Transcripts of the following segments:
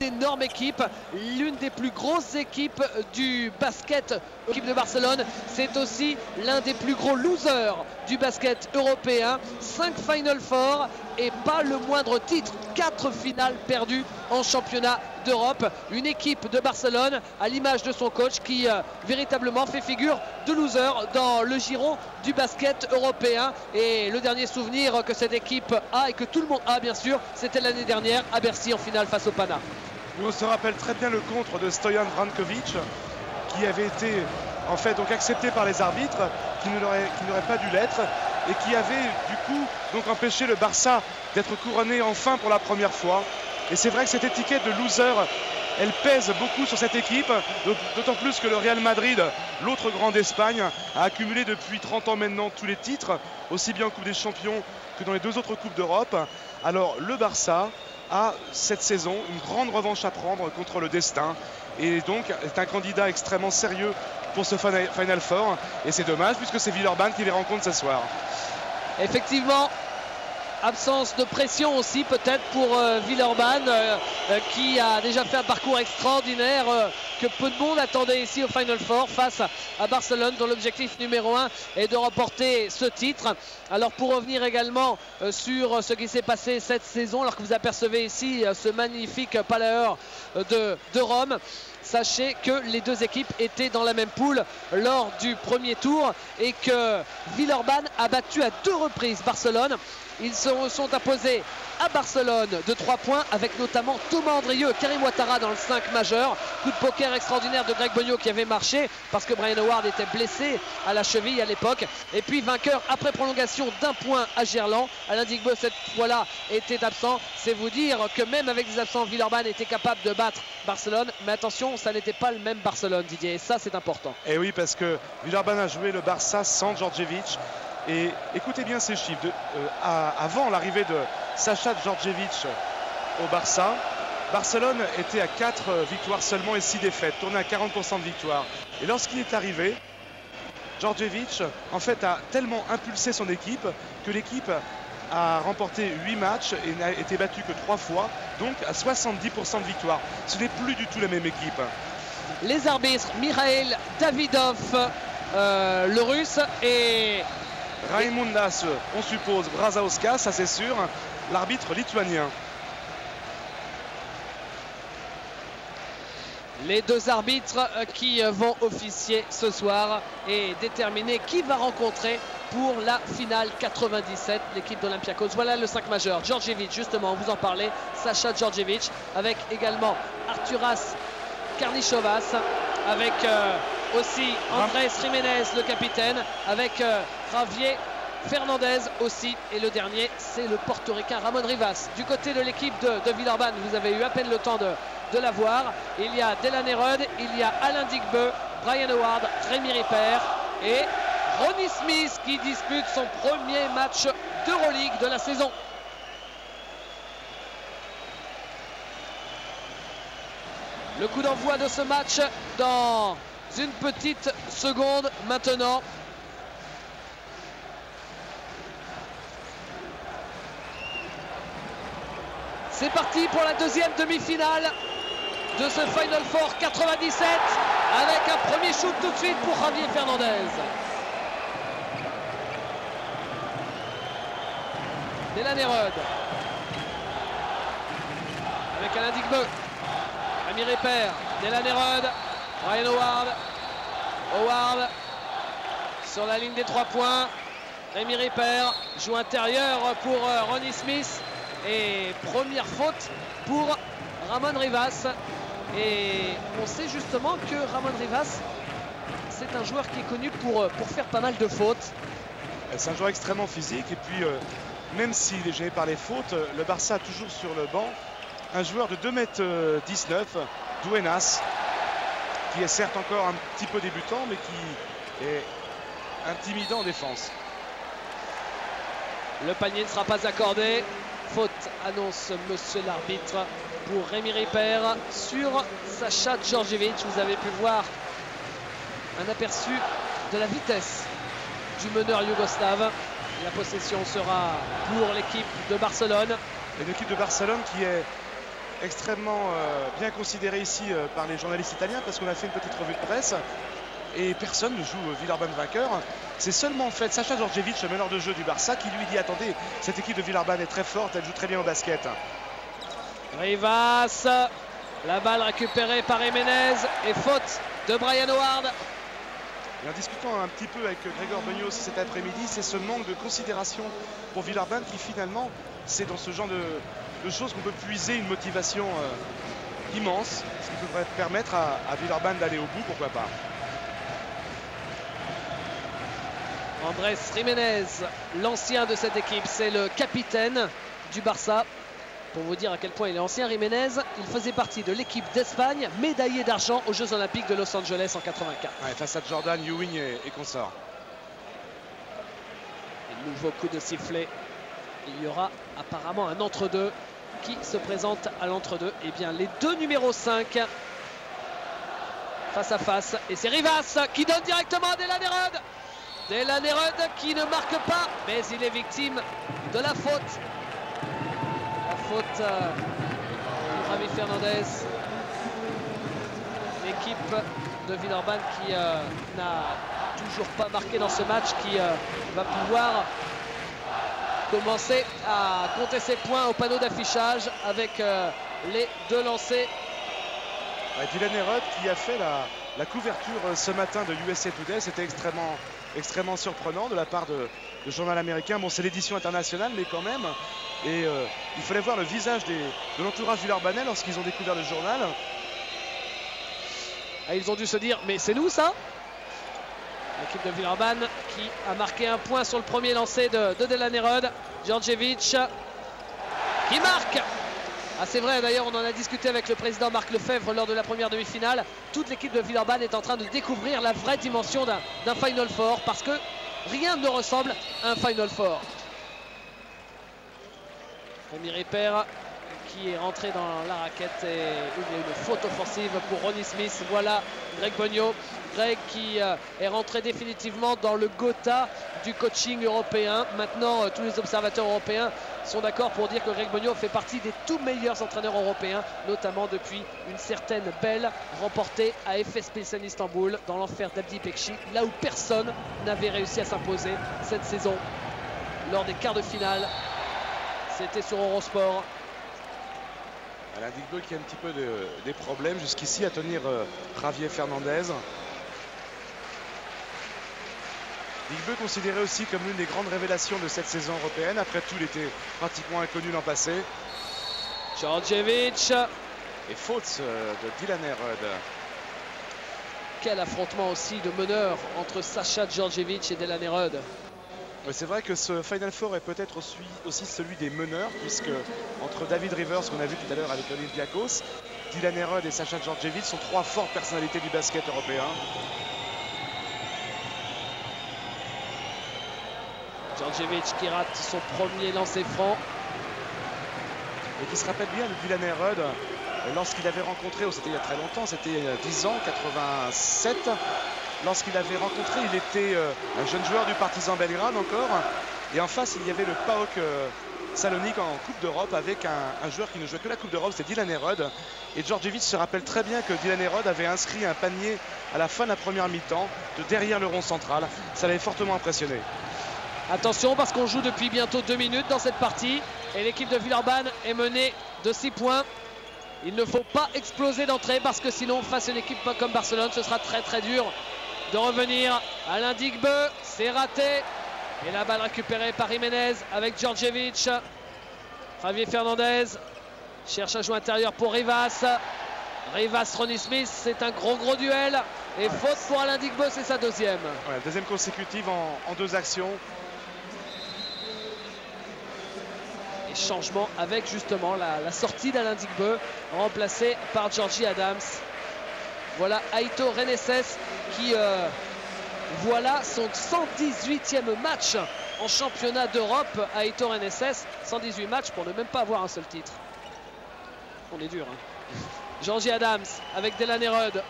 énorme équipe, l'une des plus grosses équipes du basket. L'équipe de Barcelone, c'est aussi l'un des plus gros losers du basket européen. 5 Final Four et pas le moindre titre. 4 finales perdues en championnat d'Europe. Une équipe de Barcelone à l'image de son coach qui véritablement fait figure de loser dans le giron du basket européen. Et le dernier souvenir que cette équipe a et que tout le monde a bien sûr, c'était l'année dernière à Bercy en finale face au Pana. On se rappelle très bien le contre de Stojan Vrankovic qui avait été en fait donc accepté par les arbitres, qui n'aurait pas dû l'être et qui avait du coup donc empêché le Barça d'être couronné enfin pour la première fois. Et c'est vrai que cette étiquette de loser, elle pèse beaucoup sur cette équipe, d'autant plus que le Real Madrid, l'autre grand d'Espagne, a accumulé depuis 30 ans maintenant tous les titres, aussi bien en Coupe des Champions que dans les 2 autres Coupes d'Europe. Alors le Barça a cette saison une grande revanche à prendre contre le destin et donc est un candidat extrêmement sérieux pour ce Final Four. Et c'est dommage puisque c'est Villeurbanne qui les rencontre ce soir. Effectivement. Absence de pression aussi peut-être pour Villeurbanne qui a déjà fait un parcours extraordinaire que peu de monde attendait ici au Final Four face à Barcelone, dont l'objectif numéro 1 est de remporter ce titre. Alors pour revenir également sur ce qui s'est passé cette saison, alors que vous apercevez ici ce magnifique Palaeur de Rome, sachez que les 2 équipes étaient dans la même poule lors du premier tour et que Villeurbanne a battu à 2 reprises Barcelone. Ils se sont imposés à Barcelone de 3 points avec notamment Thomas Andrieux, Karim Ouattara dans le 5 majeur. Coup de poker extraordinaire de Greg Bogno qui avait marché parce que Brian Howard était blessé à la cheville à l'époque. Et puis vainqueur après prolongation d'1 point à Gerland. Alain Digbeu cette fois-là était absent. C'est vous dire que même avec des absents, Villeurbanne était capable de battre Barcelone. Mais attention, ça n'était pas le même Barcelone, Didier. Et ça, c'est important. Et oui, parce que Villeurbanne a joué le Barça sans Djordjevic. Et écoutez bien ces chiffres. Avant l'arrivée de Sacha Djordjevic au Barça, Barcelone était à 4 victoires seulement et 6 défaites, tourné à 40% de victoires. Et lorsqu'il est arrivé, Djordjevic en fait a tellement impulsé son équipe que l'équipe a remporté 8 matchs et n'a été battue que 3 fois, donc à 70% de victoires. Ce n'est plus du tout la même équipe. Les arbitres, Mikhail Davidov, le russe, et Raimundas, on suppose Brazauskas, ça c'est sûr, l'arbitre lituanien. Les 2 arbitres qui vont officier ce soir et déterminer qui va rencontrer pour la finale 97 l'équipe d'Olympiakos. Voilà le 5 majeur. Djordjevic, justement, vous en parlez, Sacha Djordjevic, avec également Arturas Karnichovas, avec aussi Andrés Jiménez, le capitaine, avec Javier Fernandez aussi. Et le dernier, c'est le portoricain Ramon Rivas. Du côté de l'équipe de Villeurbanne, vous avez eu à peine le temps de la voir. Il y a Delan Erod, il y a Alain Digbeu, Brian Howard, Rémi Ripper et Ronnie Smith qui dispute son premier match d'Euroleague de la saison. Le coup d'envoi de ce match dans une petite seconde maintenant. C'est parti pour la 2e demi-finale de ce Final Four 97 avec un premier shoot tout de suite pour Javier Fernandez. Delan Erod avec Alain Digbeu. Rémi Ripper, Delan Erod, Brian Howard. Howard sur la ligne des 3 points. Rémi Ripper joue intérieur pour Ronnie Smith. Et première faute pour Ramon Rivas. Et on sait justement que Ramon Rivas, c'est un joueur qui est connu pour faire pas mal de fautes. C'est un joueur extrêmement physique. Et puis, même s'il est gêné par les fautes, le Barça a toujours sur le banc un joueur de 2,19 m, Duenas, qui est certes encore un petit peu débutant, mais qui est intimidant en défense. Le panier ne sera pas accordé. Faute, annonce monsieur l'arbitre pour Rémi Ripper sur Sacha Djordjevic. Vous avez pu voir un aperçu de la vitesse du meneur yougoslave. La possession sera pour l'équipe de Barcelone. Une équipe de Barcelone qui est extrêmement bien considéré ici par les journalistes italiens parce qu'on a fait une petite revue de presse et personne ne joue Villeurbanne vainqueur. C'est seulement en fait Sacha Djordjevic, le meneur de jeu du Barça, qui lui dit attendez, cette équipe de Villeurbanne est très forte, elle joue très bien au basket. Rivas, la balle récupérée par Jiménez et faute de Brian Howard. Et en discutant un petit peu avec Gregor Begnaud cet après-midi, c'est ce manque de considération pour Villeurbanne qui finalement, c'est dans ce genre de choses qu'on peut puiser une motivation immense, ce qui pourrait permettre à Villeurbanne d'aller au bout, pourquoi pas. Andrés Jiménez, l'ancien de cette équipe, c'est le capitaine du Barça. Pour vous dire à quel point il est ancien, Jiménez, il faisait partie de l'équipe d'Espagne, médaillé d'argent aux Jeux Olympiques de Los Angeles en 84. Ouais, face à Jordan, Ewing et consorts. Et nouveau coup de sifflet. Il y aura apparemment un entre-deux qui se présente à l'entre-deux. Et bien les deux numéros 5 face à face. Et c'est Rivas qui donne directement à Delan Erod. Delan Erod qui ne marque pas, mais il est victime de la faute. La faute de Javi Fernandez. L'équipe de Villeurbanne qui n'a toujours pas marqué dans ce match, qui va pouvoir commencer à compter ses points au panneau d'affichage avec les deux lancers. Delan Erod qui a fait la couverture ce matin de USA Today, c'était extrêmement surprenant de la part de journal américain. Bon, c'est l'édition internationale, mais quand même. Et il fallait voir le visage de l'entourage villeurbanais lorsqu'ils ont découvert le journal. Et ils ont dû se dire, mais c'est nous ça? L'équipe de Villeurbanne qui a marqué un point sur le premier lancé de Delan Erod. Djordjevic qui marque. Ah, c'est vrai, d'ailleurs on en a discuté avec le président Marc Lefebvre lors de la première demi-finale. Toute l'équipe de Villeurbanne est en train de découvrir la vraie dimension d'un Final Four, parce que rien ne ressemble à un Final Four. Rémi Ripper qui est rentré dans la raquette et il y a une faute offensive pour Ronnie Smith. Voilà Greg Begnaud. Greg qui est rentré définitivement dans le Gotha du coaching européen. Maintenant, tous les observateurs européens sont d'accord pour dire que Greg Begnaud fait partie des tout meilleurs entraîneurs européens, notamment depuis une certaine belle remportée à Efes Pilsen Istanbul dans l'enfer d'Abdi Pekshi, là où personne n'avait réussi à s'imposer cette saison lors des quarts de finale. C'était sur Eurosport. Alain Digbeu qui a un petit peu des problèmes jusqu'ici à tenir Javier Fernandez. Digbeu considéré aussi comme l'une des grandes révélations de cette saison européenne. Après tout, il était pratiquement inconnu l'an passé. Djordjevic. Et faute de Delan Erod. Quel affrontement aussi de meneurs entre Sacha Djordjevic et Delan Erod. C'est vrai que ce Final Four est peut-être aussi celui des meneurs, puisque entre David Rivers, qu'on a vu tout à l'heure avec Olympiakos, Delan Erod et Sacha Djordjevic sont trois fortes personnalités du basket européen. Djordjevic qui rate son premier lancer franc. Et qui se rappelle bien de Delan Erod lorsqu'il avait rencontré, c'était il y a très longtemps, c'était 10 ans, 87. Lorsqu'il avait rencontré, il était un jeune joueur du Partizan Belgrade encore. Et en face, il y avait le PAOK Salonique en Coupe d'Europe avec un joueur qui ne jouait que la Coupe d'Europe, c'est Delan Erod. Et Djordjevic se rappelle très bien que Delan Erod avait inscrit un panier à la fin de la première mi-temps, de derrière le rond central. Ça l'avait fortement impressionné. Attention, parce qu'on joue depuis bientôt 2 minutes dans cette partie. Et l'équipe de Villeurbanne est menée de 6 points. Il ne faut pas exploser d'entrée, parce que sinon, face à une équipe comme Barcelone, ce sera très très dur de revenir. Alain Digbeu, c'est raté. Et la balle récupérée par Jiménez avec Djordjevic. Javier Fernandez cherche un jeu intérieur pour Rivas. Rivas, Ronnie Smith, c'est un gros duel. Et faute pour Alain Digbeu, c'est sa deuxième. Ouais, deuxième consécutive en 2 actions. Et changement avec justement la sortie d'Alain Digbeu, remplacé par Georgie Adams. Voilà Aito Reneses qui voilà son 118e match en championnat d'Europe. Aito Reneses, 118 matchs pour ne même pas avoir un seul titre. On est dur, hein. Georgie Adams avec Delan Erod.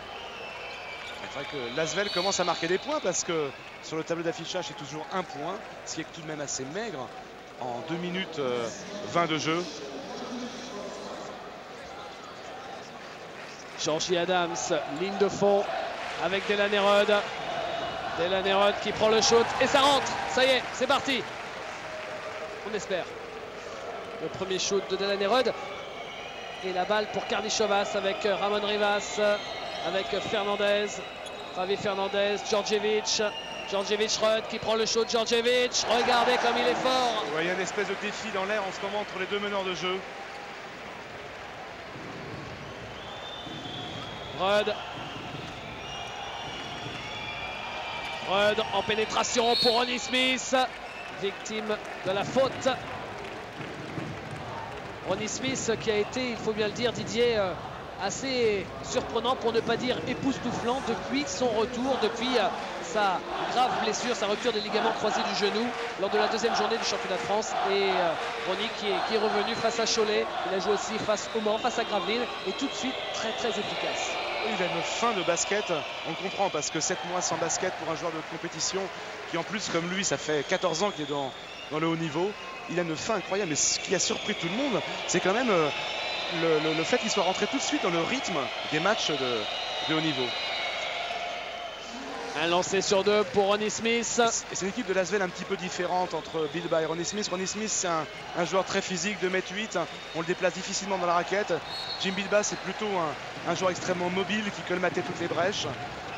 C'est vrai que l'Asvel commence à marquer des points parce que sur le tableau d'affichage, c'est toujours 1 point, ce qui est tout de même assez maigre en 2 minutes 20 de jeu. Georgie Adams, ligne de fond avec Delaney Rudd. Delaney Rudd qui prend le shoot et ça rentre. Ça y est, c'est parti. On espère. Le premier shoot de Delaney Rudd. Et la balle pour Karnišovas avec Ramon Rivas, avec Fernandez. Javi Fernandez, Djordjevic. Djordjevic, Rudd qui prend le shoot. Djordjevic, regardez comme il est fort. Ouais, il y a une espèce de défi dans l'air en ce moment entre les deux meneurs de jeu. Rudd en pénétration pour Ronnie Smith, victime de la faute. Ronnie Smith qui a été, il faut bien le dire, Didier, assez surprenant pour ne pas dire époustouflant depuis son retour, depuis sa grave blessure, sa rupture des ligaments croisés du genou lors de la deuxième journée du championnat de France. Et Ronnie qui est revenu face à Cholet, il a joué aussi face au Mans, face à Gravelines et tout de suite très efficace. Il a une fin de basket, on comprend parce que 7 mois sans basket pour un joueur de compétition qui en plus comme lui ça fait 14 ans qu'il est dans le haut niveau, il a une fin incroyable. Mais ce qui a surpris tout le monde, c'est quand même le fait qu'il soit rentré tout de suite dans le rythme des matchs de haut niveau. Un lancer sur 2 pour Ronnie Smith. Et c'est une équipe de Lasvel un petit peu différente entre Bilbao et Ronnie Smith. Ronnie Smith c'est un joueur très physique, 2,8 m, on le déplace difficilement dans la raquette. Jim Bilbao c'est plutôt un joueur extrêmement mobile qui colmatait toutes les brèches.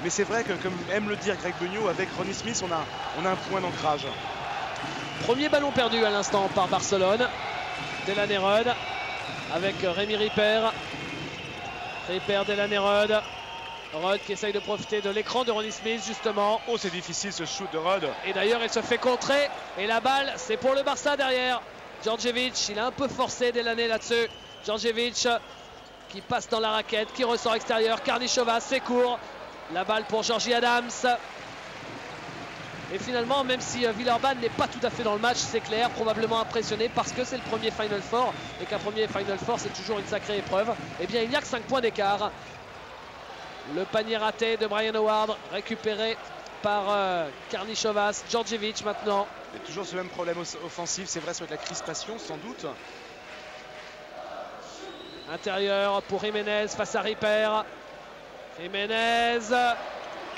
Mais c'est vrai que comme aime le dire Greg Beugnot, avec Ronnie Smith on a un point d'ancrage. Premier ballon perdu à l'instant par Barcelone. Delaney Rudd avec Rémi Ripper. Ripper, Delaney Rudd. Rudd qui essaye de profiter de l'écran de Ronnie Smith justement. Oh c'est difficile ce shoot de Rudd. Et d'ailleurs il se fait contrer. Et la balle c'est pour le Barça derrière. Djordjevic, il a un peu forcé Delaney là-dessus. Djordjevic qui passe dans la raquette, qui ressort extérieur. Karnišovas, c'est court. La balle pour Georgie Adams. Et finalement, même si Villeurbanne n'est pas tout à fait dans le match, c'est clair, probablement impressionné parce que c'est le premier Final Four et qu'un premier Final Four c'est toujours une sacrée épreuve. Eh bien il n'y a que 5 points d'écart. Le panier raté de Brian Howard récupéré par Karnišovas. Djordjevic maintenant. Il y a toujours ce même problème offensif, c'est vrai, sur la crispation sans doute. Intérieur pour Jiménez face à Ripper. Jiménez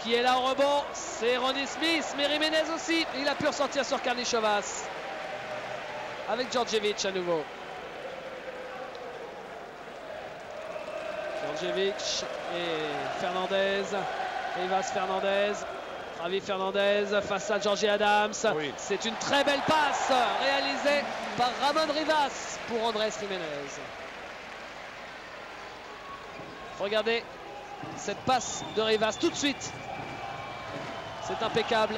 qui est là en rebond, c'est Ronnie Smith, mais Jiménez aussi, il a pu ressortir sur Karnišovas avec Djordjevic à nouveau. Djordjevic et Fernandez, Rivas Fernandez, Javi Fernandez face à Georgie Adams. Oui. C'est une très belle passe réalisée par Ramon Rivas pour Andrés Jiménez. Regardez cette passe de Rivas tout de suite. C'est impeccable.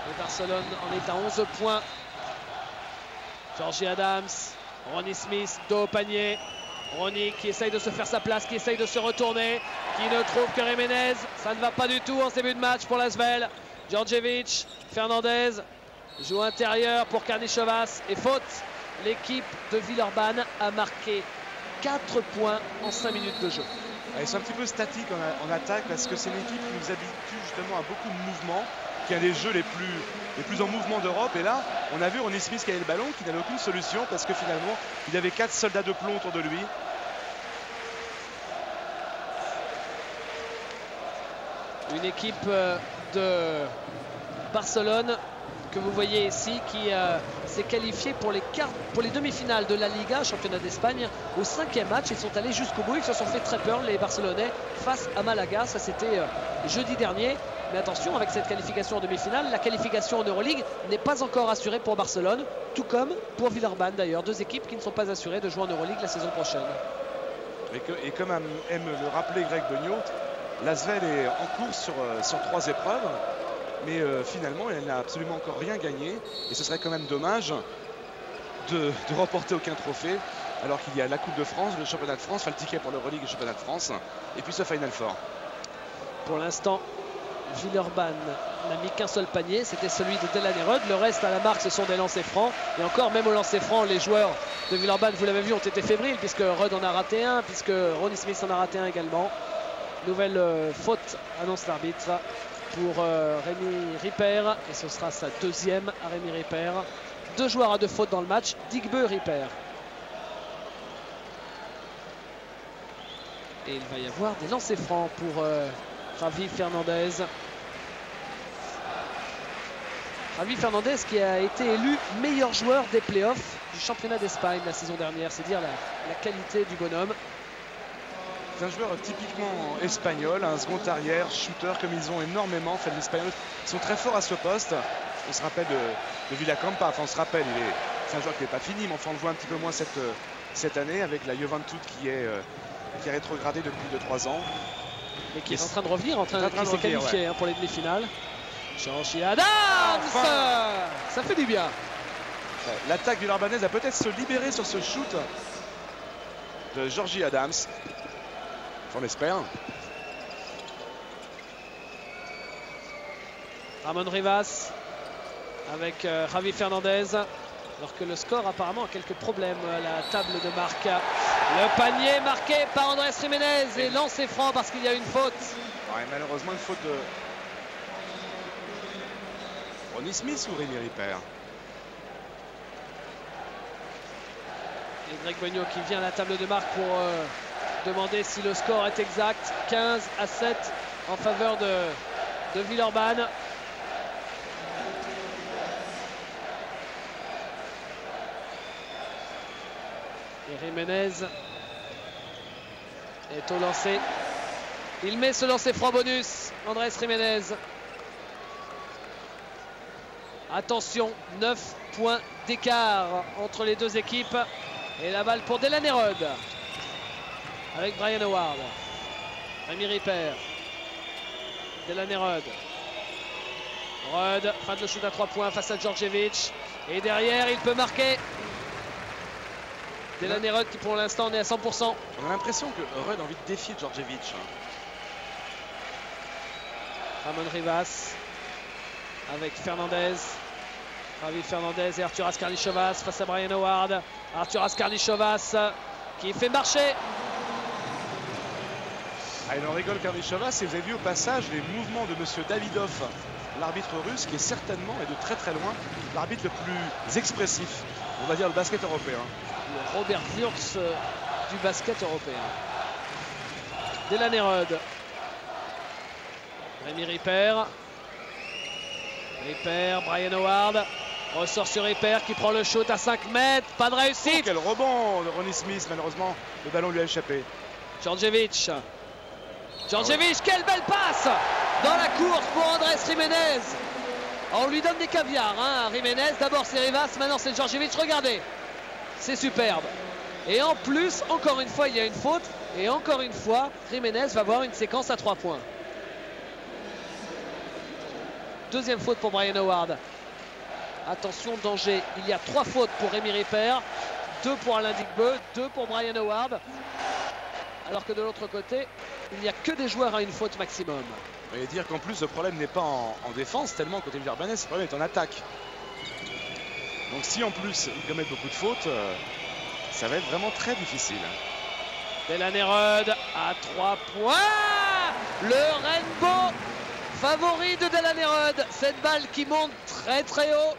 Et Barcelone en est à 11 points. Georgie Adams, Ronnie Smith, dos au panier. Ronnie qui essaye de se faire sa place, qui essaye de se retourner, qui ne trouve que Jiménez. Ça ne va pas du tout en ce début de match pour Lasvel. Djordjevic, Fernandez joue intérieur pour Karnišovas et faute. L'équipe de Villeurbanne a marqué 4 points en 5 minutes de jeu. Ils sont un petit peu statiques en attaque parce que c'est une équipe qui nous habitue justement à beaucoup de mouvements, qui a des jeux les plus en mouvement d'Europe. Et là, on a vu Ronnie Smith qui avait le ballon, qui n'avait aucune solution parce que finalement, il avait 4 soldats de plomb autour de lui. Une équipe de Barcelone que vous voyez ici qui s'est qualifié pour les demi-finales de la Liga, championnat d'Espagne, au 5e match. Ils sont allés jusqu'au bout, ils se sont fait très peur les Barcelonais face à Malaga, ça c'était jeudi dernier. Mais attention, avec cette qualification en demi-finale, la qualification en Euroleague n'est pas encore assurée pour Barcelone, tout comme pour Villeurbanne d'ailleurs, 2 équipes qui ne sont pas assurées de jouer en Euroleague la saison prochaine. Et comme aime le rappeler Greg Beugnot, Lasvel est en course sur 3 épreuves. Mais finalement, elle n'a absolument encore rien gagné. Et ce serait quand même dommage de remporter aucun trophée. Alors qu'il y a la Coupe de France, le Championnat de France, le ticket pour l'Euroleague et le Championnat de France. Et puis ce Final Four. Pour l'instant, Villeurbanne n'a mis qu'un seul panier. C'était celui de Delaney Rudd. Le reste à la marque, ce sont des lancers francs. Et encore, même au lancer franc, les joueurs de Villeurbanne, vous l'avez vu, ont été fébriles. Puisque Rudd en a raté un, puisque Ronnie Smith en a raté un également. Nouvelle faute, annonce l'arbitre. Pour Rémi Ripper, et ce sera sa 2e à Rémi Ripper. 2 joueurs à 2 fautes dans le match, Digbeu, Ripper. Et il va y avoir des lancers francs pour Javi Fernandez. Javi Fernandez qui a été élu meilleur joueur des playoffs du championnat d'Espagne la saison dernière. C'est dire la qualité du bonhomme. C'est un joueur typiquement espagnol, un second arrière, shooter comme ils ont énormément. Enfin, les Espagnols sont très forts à ce poste. On se rappelle de Villacampa, enfin on se rappelle, c'est un joueur qui n'est pas fini, mais enfin on le voit un petit peu moins cette année avec la Juventud qui est rétrogradée depuis 2-3 ans. Et qui est en train de revenir, qui s'est qualifié pour les demi-finales. Georgie Adams, ça fait du bien. L'attaque du Villeurbanne a peut-être se libérer sur ce shoot de Georgie Adams. On l'espère. Ramon Rivas avec Javi Fernandez. Alors que le score apparemment a quelques problèmes à la table de marque. Le panier marqué par Andrés Jiménez et lancé franc parce qu'il y a une faute. Ouais, malheureusement une faute de Ronnie Smith ou Rémi Ripper. Et Greg Beugnot qui vient à la table de marque pour demander si le score est exact. 15-7 en faveur de Villeurbanne. Et Jiménez est au lancer. Il met ce lancer franc bonus. Andrés Jiménez. Attention, 9 points d'écart entre les deux équipes. Et la balle pour Delan Herod. Avec Brian Howard. Rémi Ripper. Delan Herod. Rod fin de le shoot à 3 points face à Djordjevic. Et derrière, il peut marquer. Delan Herod qui pour l'instant en est à 100%. On a l'impression que Rod a envie de défier Djordjevic. Ramon Rivas avec Fernandez. Javi Fernandez et Arturas Karnišovas face à Brian Howard. Arturas Karnišovas qui fait marcher. Ah, il en rigole Karnišovas et vous avez vu au passage les mouvements de monsieur Davidov, l'arbitre russe qui est certainement et de très très loin l'arbitre le plus expressif, on va dire, le basket européen. Le Robert Wurtz du basket européen. Delan Herod. Rémi Ripper. Ripper, Brian Howard. Ressort sur Ripper qui prend le shoot à 5 mètres. Pas de réussite. Oh, quel rebond de Ronnie Smith. Malheureusement, le ballon lui a échappé. Djordjevic. Djordjevic, quelle belle passe dans la course pour Andrés Jiménez. On lui donne des caviars, hein, Jiménez. D'abord c'est Rivas, maintenant c'est Djordjevic. Regardez, c'est superbe. Et en plus, encore une fois, il y a une faute. Et encore une fois, Jiménez va avoir une séquence à 3 points. Deuxième faute pour Brian Howard. Attention, danger. Il y a 3 fautes pour Rémi Ripper, 2 pour Alain Digbeu, 2 pour Brian Howard. Alors que de l'autre côté, il n'y a que des joueurs à une faute maximum. Et dire qu'en plus, le problème n'est pas en défense, tellement côté Villeurbanne, le problème est en attaque. Donc si en plus, ils commettent beaucoup de fautes, ça va être vraiment très difficile. Delan Herod à 3 points. Le Rainbow favori de Delan Herod. Cette balle qui monte très très haut.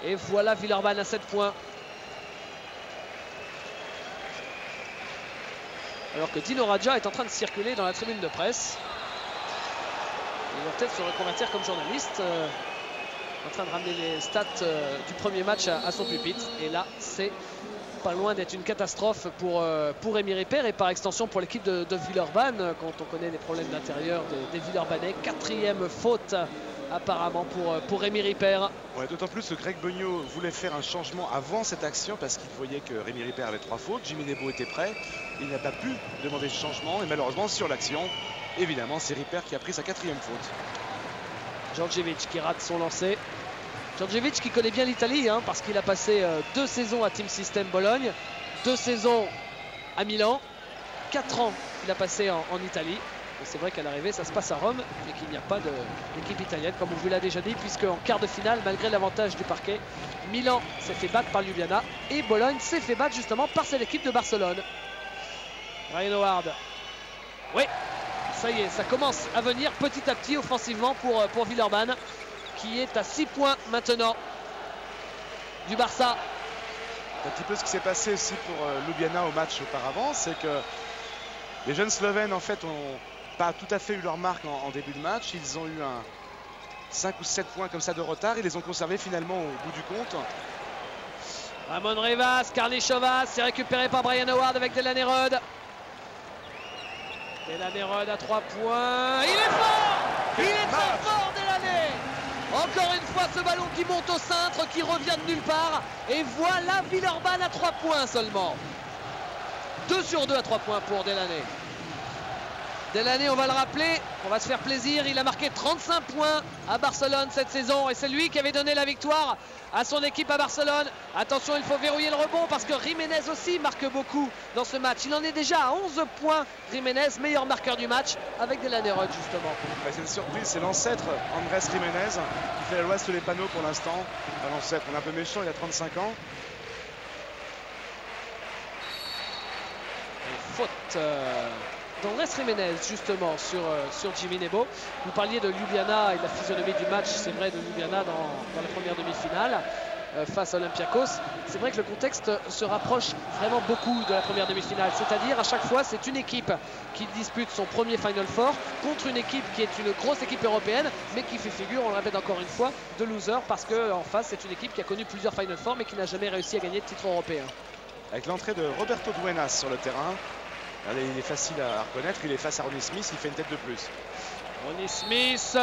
Et voilà Villeurbanne à 7 points. Alors que Dino Radja est en train de circuler dans la tribune de presse. Il va peut-être se reconvertir comme journaliste. En train de ramener les stats du premier match à son pupitre. Et là, c'est pas loin d'être une catastrophe pour Rémi Ripper et par extension pour l'équipe de Villeurbanne. Quand on connaît les problèmes d'intérieur des Villeurbanais. 4e faute apparemment pour Rémi Ripper. Ouais, d'autant plus que Greg Beugnot voulait faire un changement avant cette action parce qu'il voyait que Rémi Ripper avait 3 fautes. Jimmy Nebo était prêt. Il n'a pas pu demander ce changement et malheureusement sur l'action, évidemment, c'est Ripper qui a pris sa 4e faute. Djordjevic qui rate son lancer. Djordjevic qui connaît bien l'Italie, hein, parce qu'il a passé 2 saisons à Team System Bologne, 2 saisons à Milan, 4 ans qu'il a passé en Italie. C'est vrai qu'à l'arrivée ça se passe à Rome et qu'il n'y a pas d'équipe italienne comme on vous l'a déjà dit, puisque en quart de finale, malgré l'avantage du parquet, Milan s'est fait battre par Ljubljana et Bologne s'est fait battre justement par cette équipe de Barcelone. Brian Howard. Oui, ça y est, ça commence à venir petit à petit offensivement pour Villeurbanne, qui est à 6 points maintenant du Barça. Un petit peu ce qui s'est passé aussi pour Ljubljana au match auparavant, c'est que Les jeunes Slovènes en fait ont pas tout à fait eu leur marque en début de match. Ils ont eu 5 ou 7 points comme ça de retard. Ils les ont conservés finalement au bout du compte. Ramon Rivas, Karnišovas, c'est récupéré par Brian Howard avec Delaney Rod. Delaney Rod à 3 points. Il est fort! Il est très fort, Delaney! Encore une fois, ce ballon qui monte au cintre, qui revient de nulle part. Et voilà Villeurbanne à 3 points seulement. 2 sur 2 à 3 points pour Delaney. Delaney, on va le rappeler, on va se faire plaisir. Il a marqué 35 points à Barcelone cette saison. Et c'est lui qui avait donné la victoire à son équipe à Barcelone. Attention, il faut verrouiller le rebond parce que Jiménez aussi marque beaucoup dans ce match. Il en est déjà à 11 points. Jiménez, meilleur marqueur du match avec Delaney Rod justement. C'est une surprise, c'est l'ancêtre Andrés Jiménez qui fait la loi sur les panneaux pour l'instant. Enfin, l'ancêtre, on est un peu méchant, il a 35 ans. Et faute d'Andrés Jiménez justement sur Jimmy Nebo. Vous parliez de Ljubljana et de la physionomie du match, c'est vrai, de Ljubljana dans la première demi-finale face à Olympiakos. C'est vrai que le contexte se rapproche vraiment beaucoup de la première demi-finale, c'est-à-dire à chaque fois c'est une équipe qui dispute son premier Final Four contre une équipe qui est une grosse équipe européenne mais qui fait figure, on le répète encore une fois, de loser parce qu'en face c'est une équipe qui a connu plusieurs Final Four mais qui n'a jamais réussi à gagner de titre européen. Avec l'entrée de Roberto Duenas sur le terrain, allez, il est facile à reconnaître, il est face à Ronnie Smith, il fait une tête de plus. Ronnie Smith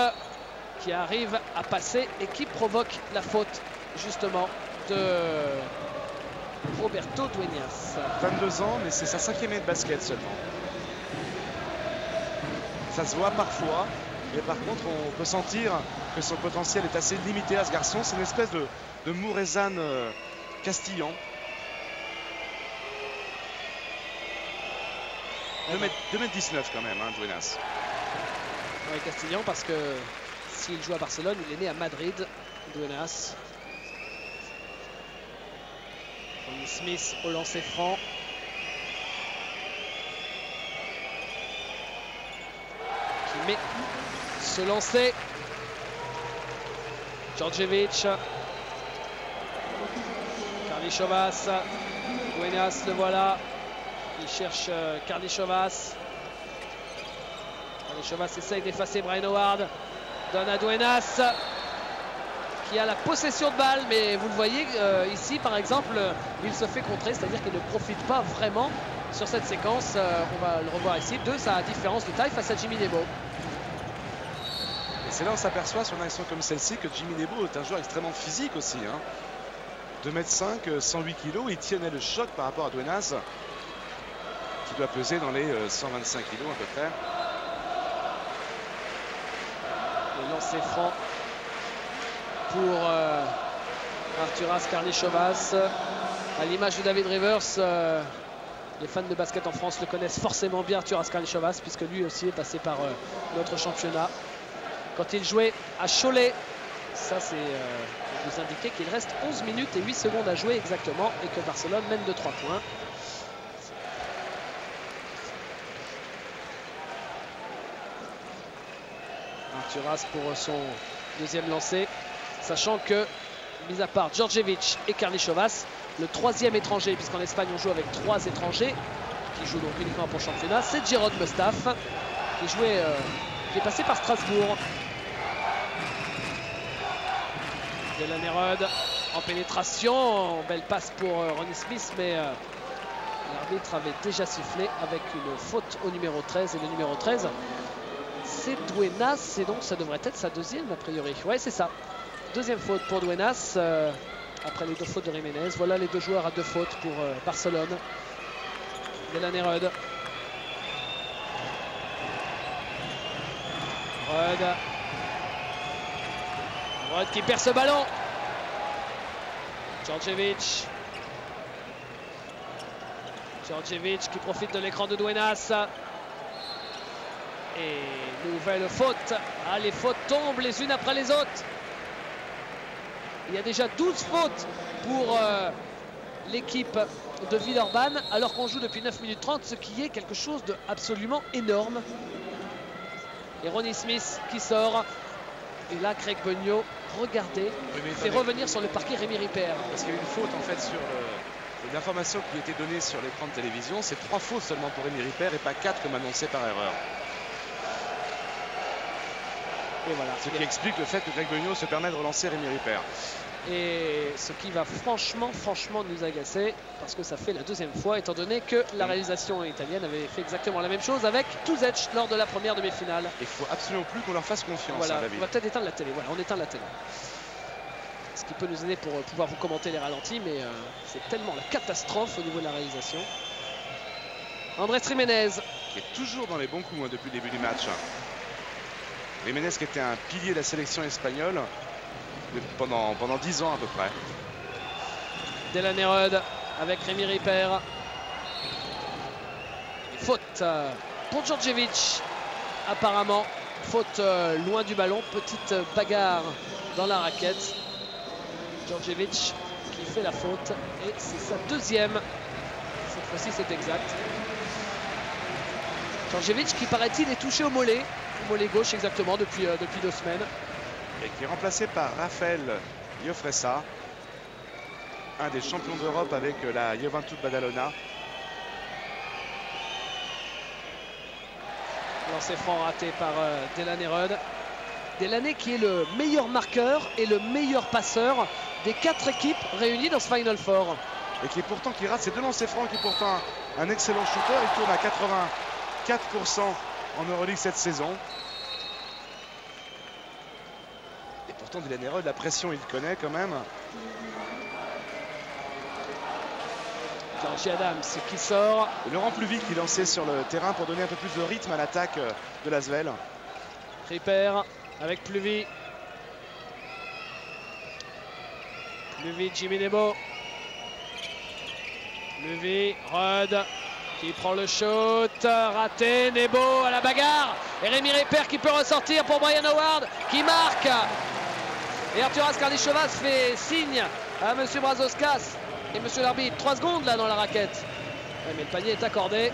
qui arrive à passer et qui provoque la faute justement de Roberto Duenas. 22 ans, mais c'est sa 5e année de basket seulement. Ça se voit parfois, mais par contre on peut sentir que son potentiel est assez limité à ce garçon. C'est une espèce de Mourezane castillan. 2m19 quand même, hein, Duenas. Oui, Castillan, parce que s'il joue à Barcelone, il est né à Madrid, Duenas. Ronnie Smith au lancer franc. Qui met ce lancer. Djordjevic. Karnišovas. Duenas, le voilà. Il cherche Karnišovas. Karnišovas essaye d'effacer Brian Howard. Donne à Duenas qui a la possession de balle. Mais vous le voyez ici par exemple, il se fait contrer. C'est-à-dire qu'il ne profite pas vraiment sur cette séquence. On va le revoir ici. De sa différence de taille face à Jimmy Nebo. Et c'est là où on s'aperçoit sur une action comme celle-ci que Jimmy Nebo est un joueur extrêmement physique aussi. 2m5, 108 kg. Il tiennait le choc par rapport à Duenas, qui doit peser dans les 125 kg à peu près. Le lancer franc pour Arturas Karnišovas. À l'image de David Rivers, les fans de basket en France le connaissent forcément bien, Arturas Karnišovas, puisque lui aussi est passé par notre championnat. Quand il jouait à Cholet, ça c'est vous indiquer qu'il reste 11 minutes et 8 secondes à jouer exactement et que Barcelone mène de 3 points. Arturas pour son deuxième lancé, sachant que, mis à part Djordjevic et Karnišovas, le troisième étranger, puisqu'en Espagne on joue avec 3 étrangers, qui jouent donc uniquement pour le championnat, c'est Djerold Mustaf, qui est passé par Strasbourg. Delaney Rod en pénétration, belle passe pour Ronnie Smith, mais l'arbitre avait déjà sifflé avec une faute au numéro 13, et le numéro 13 c'est Duenas, et donc ça devrait être sa deuxième a priori. Ouais, c'est ça. Deuxième faute pour Duenas après les 2 fautes de Jiménez. Voilà les 2 joueurs à 2 fautes pour Barcelone. Delaney Rod. Rod qui perd ce ballon. Djordjevic. Djordjevic qui profite de l'écran de Duenas. Et nouvelle faute. Ah, les fautes tombent les unes après les autres. Il y a déjà 12 fautes pour l'équipe de Villeurbanne, alors qu'on joue depuis 9 minutes 30, ce qui est quelque chose d'absolument énorme. Et Ronnie Smith qui sort. Et là, Craig Beugnot, regardez, fait revenir sur le parquet Rémi Ripert. Parce qu'il y a eu une faute en fait L'information qui était donnée sur l'écran de télévision, c'est 3 fautes seulement pour Rémi Ripper et pas 4 comme annoncé par erreur. Et voilà. Ce qui explique le fait que Greg Bonino se permet de relancer Rémi Ripper. Et ce qui va franchement nous agacer, parce que ça fait la deuxième fois, étant donné que la réalisation italienne avait fait exactement la même chose avec Tušec lors de la première demi-finale. Il faut absolument plus qu'on leur fasse confiance. Voilà, hein, David. on va peut-être éteindre la télé. Voilà, on éteint la télé. Ce qui peut nous aider pour pouvoir vous commenter les ralentis, mais c'est tellement la catastrophe au niveau de la réalisation. Andrés Jiménez. Qui est toujours dans les bons coups hein, depuis le début du match. Jiménez qui était un pilier de la sélection espagnole pendant 10 ans à peu près. Delan Nerud avec Rémi Ripper. Faute pour Djordjevic. Apparemment, faute loin du ballon. Petite bagarre dans la raquette. Djordjevic qui fait la faute. Et c'est sa deuxième. Cette fois-ci, c'est exact. Djordjevic qui, paraît-il, est touché au mollet gauche exactement depuis 2 semaines. Et qui est remplacé par Rafael Llofresa, un des champions d'Europe avec la Juventud Badalona. Lancé franc raté par Delan Nerud. Delan qui est le meilleur marqueur et le meilleur passeur des 4 équipes réunies dans ce Final Four. Et qui rate ses 2 lancers francs, qui est pourtant un excellent shooter. Il tourne à 84% en Euroleague cette saison. Et pourtant Delan Nerud, la pression il connaît quand même. Georgie Adams qui sort. Et Laurent Pluvy qui lançait sur le terrain pour donner un peu plus de rythme à l'attaque de l'Asvel. Ripper avec Pluvy. Pluvy, Jimmy Nebo. Pluvy, Rud qui prend le shoot, raté, Nebo à la bagarre. Et Rémi Ripper qui peut ressortir pour Brian Howard qui marque. Et Arturas Karnišovas fait signe à Monsieur Brazauskas et Monsieur l'arbitre. 3 secondes là dans la raquette. Ouais, mais le panier est accordé.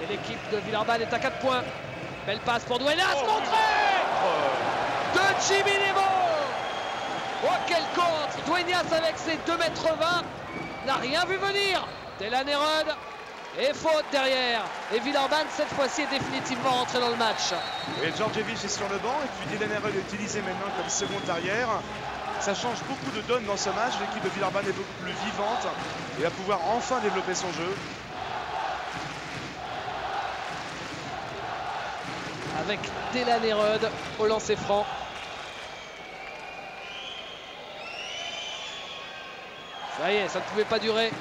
Et l'équipe de Villeurbanne est à 4 points. Belle passe pour Duenas, contré de Jimmy Nebo. Oh, quel contre! Duenas avec ses 2,20 m n'a rien vu venir. Delan Nerud et faute derrière. Et Villeurbanne cette fois-ci est définitivement rentré dans le match. Et Djordjevic est sur le banc et puis Delan Nerud est utilisé maintenant comme second arrière. Ça change beaucoup de donne dans ce match. L'équipe de Villeurbanne est beaucoup plus vivante et va pouvoir enfin développer son jeu. Avec Delan Nerud au lancer franc. Ça y est, ça ne pouvait pas durer.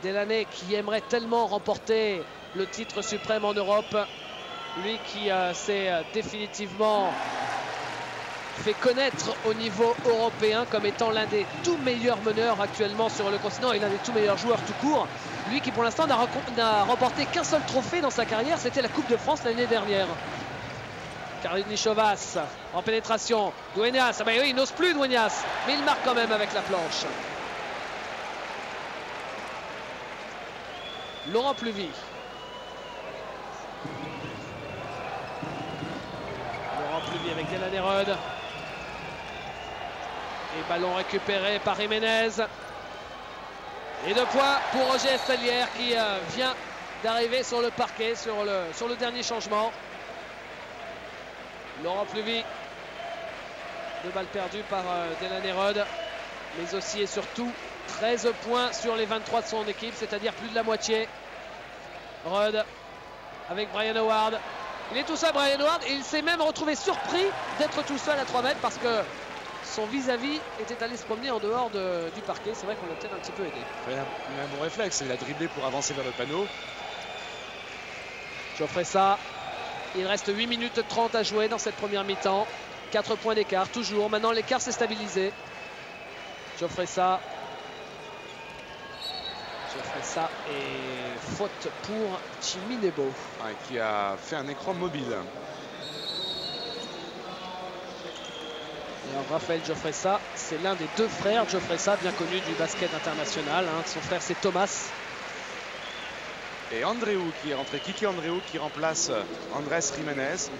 Delan qui aimerait tellement remporter le titre suprême en Europe. Lui qui s'est définitivement fait connaître au niveau européen comme étant l'un des tout meilleurs meneurs actuellement sur le continent et l'un des tout meilleurs joueurs tout court. Lui qui pour l'instant n'a remporté qu'un seul trophée dans sa carrière, c'était la Coupe de France l'année dernière. Karnišovas en pénétration. Duenas, ah ben oui, il n'ose plus Duenas, mais il marque quand même avec la planche. Laurent Pluvy. Laurent Pluvy avec Delan Nerud. Et ballon récupéré par Jiménez. Et 2 points pour Roger Estelière qui vient d'arriver sur le parquet sur le dernier changement. Laurent Pluvy. 2 balles perdues par Delan Nerud. Mais aussi et surtout 13 points sur les 23 de son équipe, c'est-à-dire plus de la moitié. Rud avec Brian Howard. Il est tout seul, Brian Howard, et il s'est même retrouvé surpris d'être tout seul à 3 mètres parce que son vis-à-vis était allé se promener en dehors du parquet. C'est vrai qu'on l'a peut-être un petit peu aidé. Il a un bon réflexe, il a dribblé pour avancer vers le panneau. Llofresa. Il reste 8 minutes 30 à jouer dans cette première mi-temps. 4 points d'écart, toujours. Maintenant, l'écart s'est stabilisé. Llofresa. Llofresa et faute pour Jimmy Nebo. Ouais, qui a fait un écran mobile. Et alors, Raphaël Llofresa, c'est l'un des 2 frères Llofresa, bien connu du basket international. Hein. Son frère, c'est Thomas. Et Andreu qui est rentré, Kiki Andreu qui remplace Andrés Jiménez.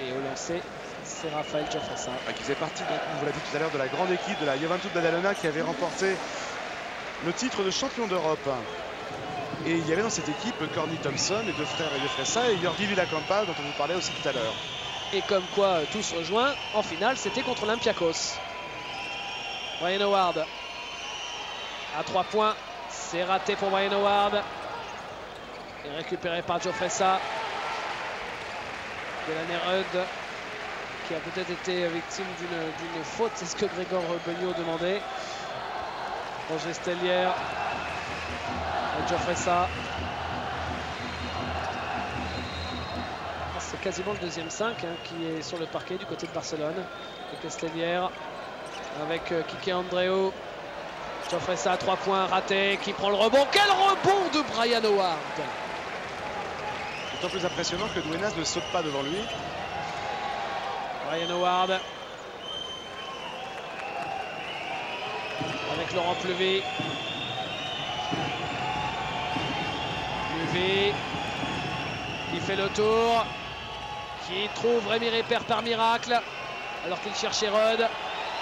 Et au lancer, c'est Rafael Jofresa. Qui faisait partie, donc, on vous l'a dit tout à l'heure, de la grande équipe de la Juventud Badalona qui avait remporté le titre de champion d'Europe. Et il y avait dans cette équipe Corny Thompson, les deux frères Jofresa et Jordi Villacampa, dont on vous parlait aussi tout à l'heure. Et comme quoi tout se rejoint, en finale, c'était contre l'Olympiakos. Brian Howard à 3 points. C'est raté pour Brian Howard. Et récupéré par Jofresa. Delaney Rudd, qui a peut-être été victime d'une faute, c'est ce que Grégor Beugnot demandait. Roger Stellière. Jofresa. C'est quasiment le deuxième 5 qui est sur le parquet du côté de Barcelone. Donc Stellière avec Kike Andreu. Jofresa à 3 points, raté, qui prend le rebond. Quel rebond de Brian Howard! D'autant plus impressionnant que Duenas ne saute pas devant lui. Brian Howard avec Laurent Plevey. Plevey qui fait le tour, qui trouve Rémi Ripert par miracle alors qu'il cherchait Rudd.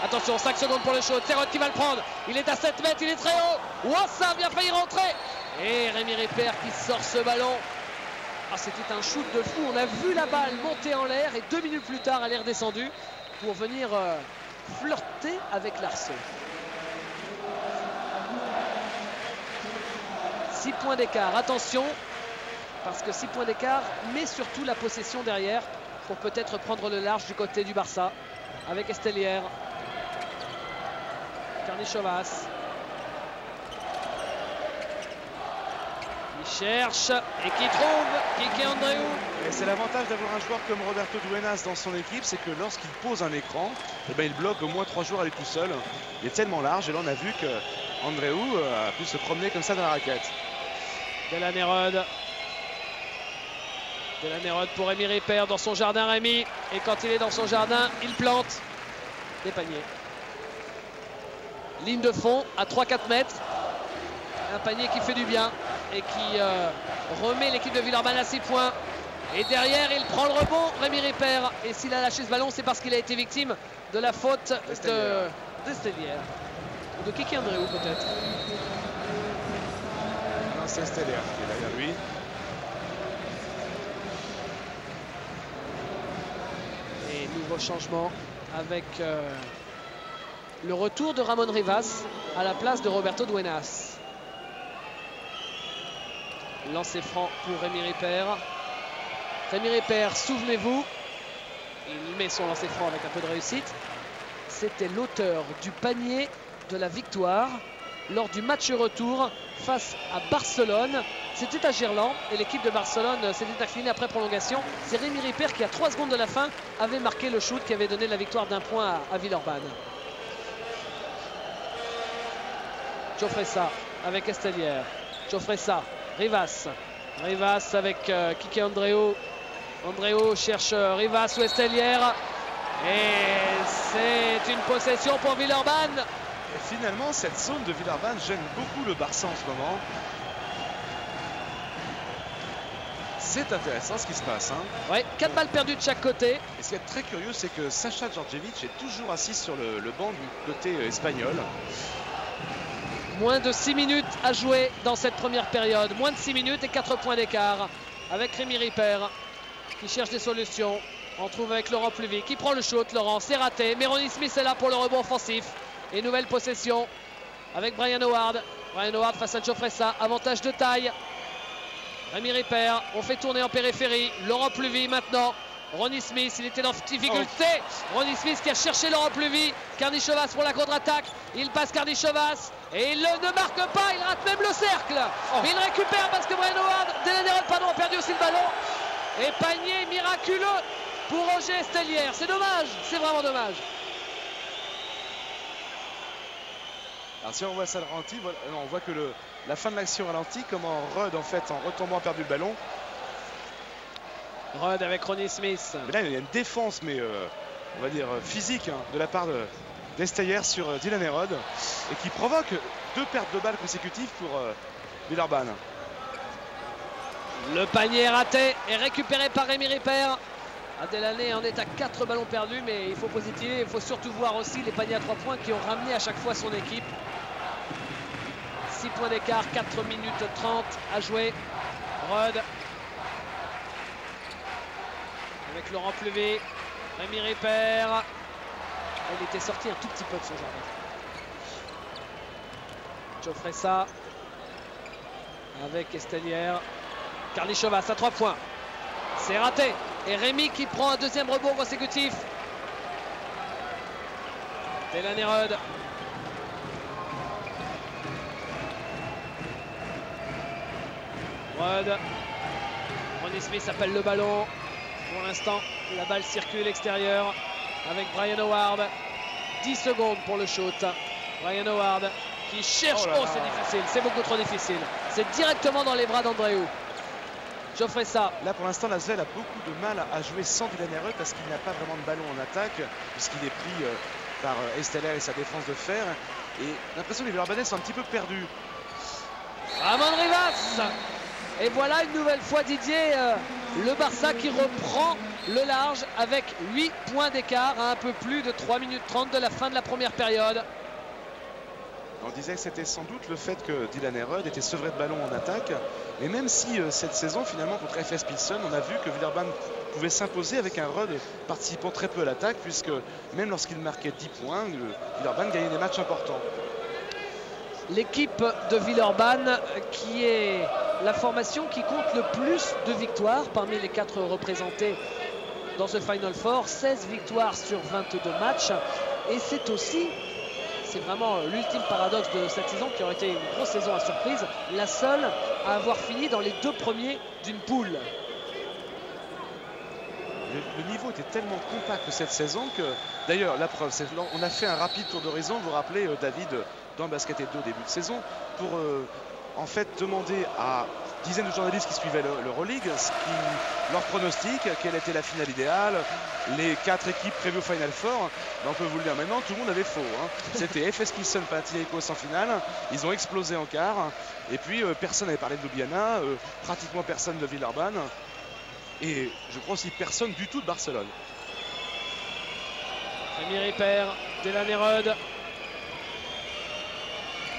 Attention, 5 secondes pour le shoot, c'est Rudd qui va le prendre. Il est à 7 mètres, il est très haut. Ouassa a bien failli rentrer. Et Rémi Ripert qui sort ce ballon. Ah, c'était un shoot de fou. On a vu la balle monter en l'air et 2 minutes plus tard, elle est redescendue pour venir flirter avec l'arceau. 6 points d'écart. Attention, parce que 6 points d'écart, mais surtout la possession derrière pour peut-être prendre le large du côté du Barça avec Stellière. Karnichovas. Qui cherche et qui trouve Kike Andreu. Et c'est l'avantage d'avoir un joueur comme Roberto Duenas dans son équipe, c'est que lorsqu'il pose un écran, il bloque au moins 3 joueurs à lui tout seul. Il est tellement large et là on a vu que Andreu a pu se promener comme ça dans la raquette. Delaney Rudd. Delaney Rudd pour Rémi Ripert dans son jardin. Rémi, et quand il est dans son jardin, il plante des paniers. Ligne de fond à 3-4 mètres. Un panier qui fait du bien et qui remet l'équipe de Villeurbanne à 6 points. Et derrière, il prend le rebond, Rémi Ripert. Et s'il a lâché ce ballon, c'est parce qu'il a été victime de la faute de Stellière. Ou de Kike Andreu peut-être. Non, c'est Stellière qui est derrière lui. Et nouveau changement avec le retour de Ramon Rivas à la place de Roberto Duenas. Lancer franc pour Rémi Ripert. Rémi Ripert, souvenez-vous, il met son lancer franc avec un peu de réussite. C'était l'auteur du panier de la victoire lors du match retour face à Barcelone. C'était à Gerland et l'équipe de Barcelone s'était inclinée après prolongation. C'est Rémi Ripert qui, à 3 secondes de la fin, avait marqué le shoot qui avait donné la victoire d'1 point à Villeurbanne. Jofresa avec Stellière. Jofresa, Rivas. Rivas avec Kike Andreu. Andreu cherche Rivas ou Stellière. Et c'est une possession pour Villeurbanne. Et finalement, cette zone de Villeurbanne gêne beaucoup le Barça en ce moment. C'est intéressant ce qui se passe. Ouais, 4 balles perdues de chaque côté. Et ce qui est très curieux, c'est que Sacha Djordjevic est toujours assis sur le banc du côté espagnol. Moins de 6 minutes à jouer dans cette première période. Moins de 6 minutes et 4 points d'écart. Avec Rémi Ripert qui cherche des solutions. On trouve avec Laurent Pluvy qui prend le shoot. Laurent, c'est raté. Mais Ronnie Smith est là pour le rebond offensif. Et nouvelle possession avec Brian Howard. Brian Howard face à Jofresa. Avantage de taille. Rémi Ripert, on fait tourner en périphérie. Laurent Pluvy maintenant. Ronnie Smith, il était dans difficulté. Ronnie Smith qui a cherché Laurent Pluvy. Karnichovas pour la contre-attaque. Il passe Karnichovas et il ne marque pas. Il rate même le cercle. Mais il récupère parce que Brian Howard, Delaney Rudd, pardon, a perdu aussi le ballon. Et panier miraculeux pour Roger Stellière. C'est dommage, c'est vraiment dommage. Alors si on voit ça le ralenti, voilà, on voit que la fin de l'action ralentit, comment Rudd en fait en retombant a perdu le ballon. Rudd avec Ronnie Smith. Mais là il y a une défense, mais on va dire physique de la part d'Esteyer sur Delaney Rudd et qui provoque 2 pertes de balles consécutives pour Villeurbanne. Le panier est raté et récupéré par Rémi Ripert Delaney en est à 4 ballons perdus, mais il faut positiver. Il faut surtout voir aussi les paniers à 3 points qui ont ramené à chaque fois son équipe. 6 points d'écart, 4 minutes 30 à jouer. Rudd avec Laurent Plevé, Rémi Ripert. Il était sorti un tout petit peu de son jardin. Geoffressa avec Estelière. Carly Chevas à 3 points. C'est raté. Et Rémi qui prend un deuxième rebond consécutif. Delaney Rudd. Rudd. Ronnie Smith appelle le ballon. Pour l'instant, la balle circule extérieur avec Brian Howard. 10 secondes pour le shoot. Brian Howard qui cherche. Oh, c'est difficile. C'est beaucoup trop difficile. C'est directement dans les bras d'Andréou. Geoffressa. Là pour l'instant l'Asvel a beaucoup de mal à jouer sans Delaney Rudd parce qu'il n'a pas vraiment de ballon en attaque puisqu'il est pris par Estelaire et sa défense de fer, et l'impression que les Villeurbanais sont un petit peu perdus. Ramon Rivas. Et voilà une nouvelle fois Didier, le Barça qui reprend le large avec 8 points d'écart à un peu plus de 3 minutes 30 de la fin de la première période. On disait que c'était sans doute le fait que Delaney Rudd était sevré de ballon en attaque. Et même si cette saison, finalement, contre FS Pilsen, on a vu que Villeurbanne pouvait s'imposer avec un Rudd participant très peu à l'attaque, puisque même lorsqu'il marquait 10 points, Villeurbanne gagnait des matchs importants. L'équipe de Villeurbanne qui est la formation qui compte le plus de victoires parmi les 4 représentés dans ce Final Four. 16 victoires sur 22 matchs. Et c'est aussi... C'est vraiment l'ultime paradoxe de cette saison qui aurait été une grosse saison à surprise. La seule à avoir fini dans les 2 premiers d'une poule. Le niveau était tellement compact cette saison que... D'ailleurs, la preuve, c'est on a fait un rapide tour d'horizon. Vous vous rappelez, David, dans le Basket Hebdo au début de saison, pour en fait demander à dizaines de journalistes qui suivaient l'Euroleague leur pronostic, quelle était la finale idéale, les 4 équipes prévues au Final Four. Ben, on peut vous le dire maintenant, tout le monde avait faux. Hein. C'était FS Pilsen, Panathinaikos en finale. Ils ont explosé en quart. Et puis personne n'avait parlé de Ljubljana, pratiquement personne de Villeurbanne. Et je crois aussi personne du tout de Barcelone. Rémi Ripert, Delaney Rudd.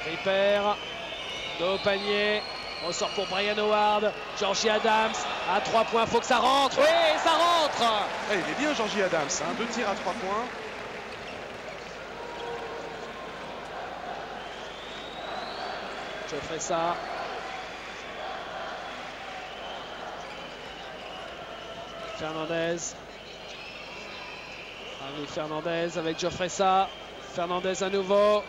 Ripert, dos au panier. On sort pour Brian Howard. Georgie Adams à 3 points. Faut que ça rentre. Oui, ça rentre. Il est bien Georgie Adams. Hein. 2 tirs à 3 points. Geoffressa. Fernandez. Allez, Fernandez avec Geoffressa. Fernandez à nouveau.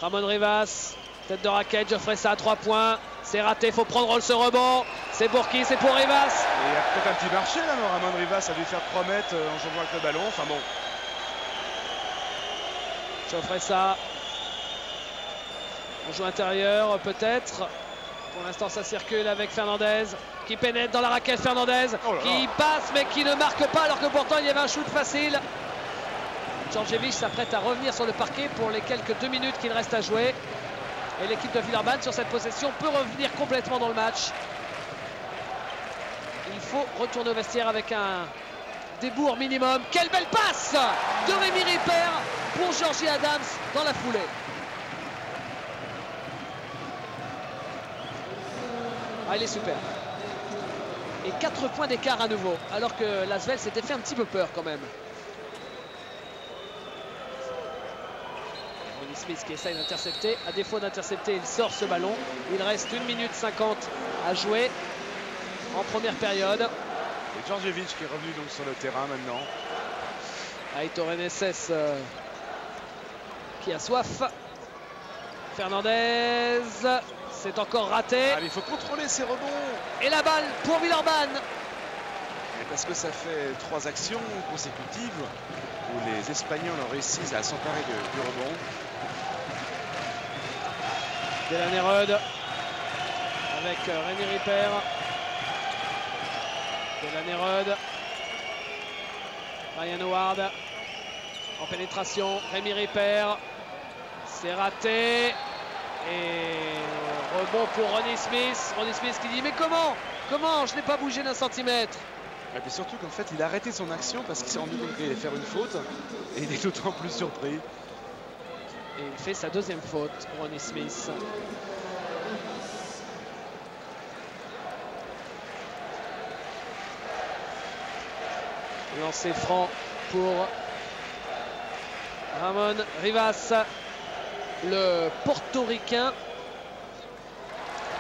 Ramon Rivas. Tête de raquette, Geoffressa à 3 points. C'est raté, il faut prendre ce rebond. C'est pour qui? C'est pour Rivas. Et il y a peut-être un petit marché là, non? Ramon Rivas a dû faire promettre en jouant avec le ballon. Enfin bon. Geoffressa. On joue intérieur peut-être. Pour l'instant ça circule avec Fernandez qui pénètre dans la raquette. Fernandez qui passe mais qui ne marque pas alors que pourtant il y avait un shoot facile. Djordjevic s'apprête à revenir sur le parquet pour les quelques 2 minutes qu'il reste à jouer. Et l'équipe de Villeurbanne sur cette possession peut revenir complètement dans le match. Il faut retourner au vestiaire avec un débours minimum. Quelle belle passe de Rémi Ripert pour Georgie Adams dans la foulée. Ah, il est super. Et 4 points d'écart à nouveau, alors que l'Asvel s'était fait un petit peu peur quand même. Ronnie Smith qui essaye d'intercepter. À défaut d'intercepter, il sort ce ballon. Il reste 1 minute 50 à jouer en première période. Et Djordjevic qui est revenu donc sur le terrain maintenant. Aitor Reneses qui a soif. Fernandez. C'est encore raté. Ah, il faut contrôler ses rebonds. Et la balle pour Villeurbanne. Parce que ça fait 3 actions consécutives où les Espagnols ont réussi à s'emparer du rebond. Delaney Rudd avec Rémi Ripert. Delaney Rudd. Brian Howard en pénétration. Rémi Ripert. C'est raté. Et rebond pour Ronnie Smith. Ronnie Smith qui dit mais comment je n'ai pas bougé d'un centimètre. Et puis surtout qu'en fait, il a arrêté son action parce qu'il s'est rendu compte qu'il allait faire une faute. Et il est d'autant plus surpris. Et il fait sa deuxième faute, Ronnie Smith. Lancer franc pour Ramon Rivas, le portoricain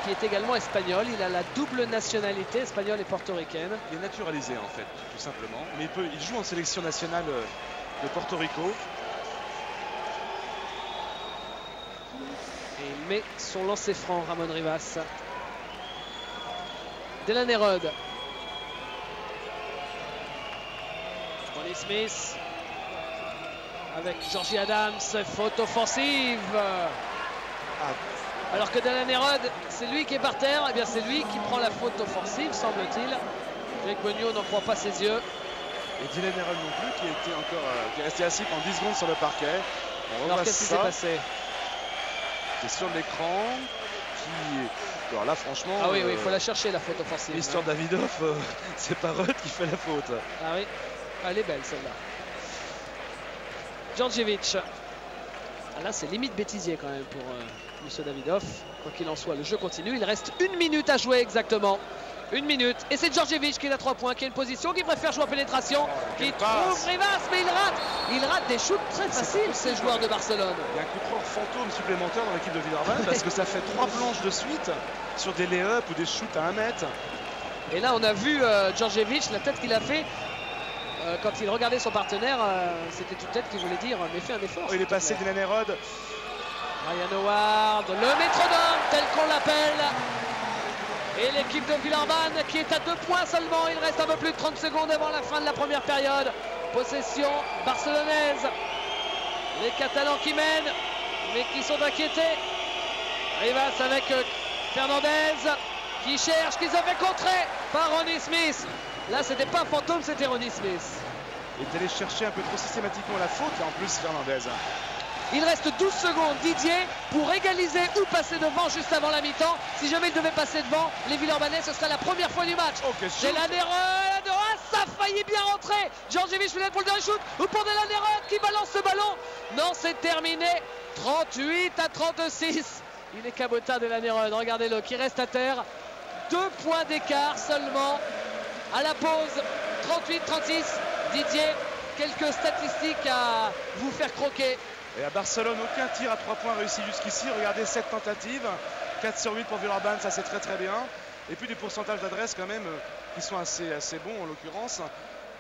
qui est également espagnol. Il a la double nationalité espagnole et portoricaine. Il est naturalisé en fait, tout simplement. Mais il joue en sélection nationale de Porto Rico. Et il met son lancer franc, Ramon Rivas. Delan Herod. Ronnie Smith avec Georgie Adams, faute offensive. Alors que Delan Herod, c'est lui qui est par terre, et bien c'est lui qui prend la faute offensive, semble-t-il. Greg Bonio n'en croit pas ses yeux. Et Dylan Herod non plus, qui est resté assis pendant 10 secondes sur le parquet. Alors qu'est-ce qui s'est passé? C'est sur l'écran. Alors là, franchement. Ah oui, il faut la chercher, la faute offensive. L'histoire Davidoff, c'est pas Rudd qui fait la faute. Ah oui, elle est belle celle-là. Djordjevic. Ah là, c'est limite bêtisier quand même pour M. Davidoff. Quoi qu'il en soit, le jeu continue. Il reste 1 minute à jouer exactement. 1 minute. Et c'est Djordjevic qui est à 3 points, qui a une position, qui préfère jouer en pénétration, qui trouve Rivas, mais il rate. Il rate des shoots très faciles, ces joueurs de Barcelone. Il y a un coup de force fantôme supplémentaire dans l'équipe de Villeurbanne parce que ça fait 3 planches de suite sur des lay-ups ou des shoots à 1 mètre. Et là, on a vu Djordjevic, la tête qu'il a fait. Quand il regardait son partenaire, c'était une tête qui voulait dire mais fais un effort. Il est passé Dylan Herod. Ryan Howard, le métronome tel qu'on l'appelle. Et l'équipe de Villeurbanne qui est à 2 points seulement. Il reste un peu plus de 30 secondes avant la fin de la première période. Possession barcelonaise. Les Catalans qui mènent, mais qui sont inquiétés. Rivas avec Fernandez qui cherche, qui se fait contrer par Ronnie Smith. Là, c'était pas un fantôme, c'était Ronnie Smith. Il est allé chercher un peu trop systématiquement la faute, et en plus Fernandez. Il reste 12 secondes, Didier, pour égaliser ou passer devant juste avant la mi-temps. Si jamais il devait passer devant, les Villeurbanais, ce serait la première fois du match. C'est Delan Herod, ça a failli bien rentrer. Djordjevic peut-être pour le dernier shoot, ou pour Delan Herod qui balance ce ballon. Non, c'est terminé. 38 à 36. Il est cabotin, Delan Herod, regardez-le, qui reste à terre. 2 points d'écart seulement. À la pause, 38-36. Didier, quelques statistiques à vous faire croquer. Et à Barcelone, aucun tir à 3 points réussi jusqu'ici. Regardez 7 tentatives. 4 sur 8 pour Villeurbanne, ça c'est très très bien. Et puis des pourcentages d'adresse quand même qui sont assez bons en l'occurrence.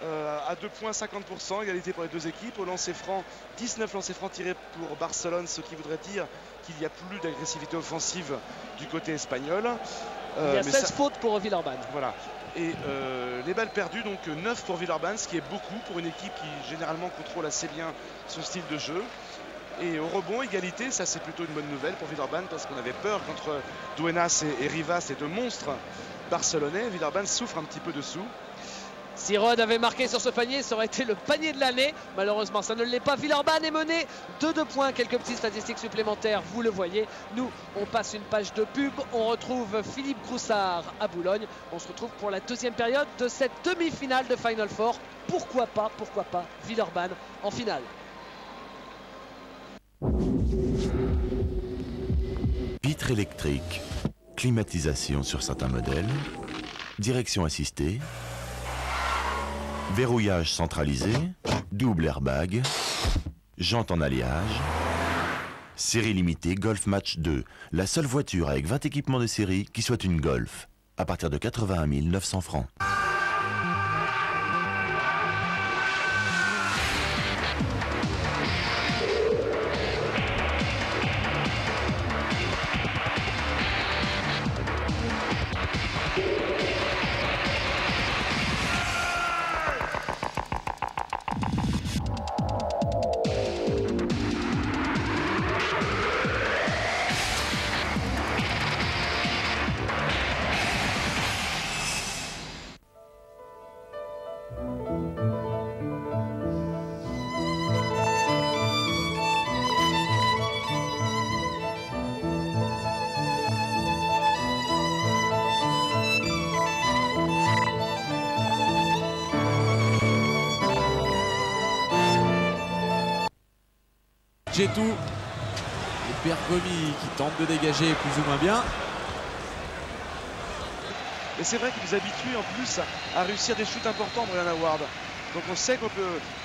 À 2 points, 50%, égalité pour les deux équipes. Au lancer franc, 19 lancers francs tirés pour Barcelone, ce qui voudrait dire qu'il n'y a plus d'agressivité offensive du côté espagnol. Il y a 16 fautes pour Villeurbanne. Voilà. Et les balles perdues, donc 9 pour Villeurbanne, ce qui est beaucoup pour une équipe qui généralement contrôle assez bien son style de jeu. Et au rebond, égalité, ça c'est plutôt une bonne nouvelle pour Villeurbanne parce qu'on avait peur contre Duenas et Rivas, ces deux monstres barcelonais. Villeurbanne souffre un petit peu dessous. Si Rudd avait marqué sur ce panier, ça aurait été le panier de l'année. Malheureusement, ça ne l'est pas. Villeurbanne est mené de 2 points. Quelques petites statistiques supplémentaires, vous le voyez. Nous, on passe une page de pub. On retrouve Philippe Groussard à Boulogne. On se retrouve pour la deuxième période de cette demi-finale de Final Four. Pourquoi pas, Villeurbanne en finale. Vitre électrique, climatisation sur certains modèles, direction assistée, verrouillage centralisé, double airbag, jantes en alliage, série limitée Golf Match 2, la seule voiture avec 20 équipements de série qui soit une Golf, à partir de 81 900 francs. Djetou. Et Bergomi qui tente de dégager plus ou moins bien. Et c'est vrai qu'il nous habitue en plus à réussir des shoots importants, Brian Howard. Donc on sait que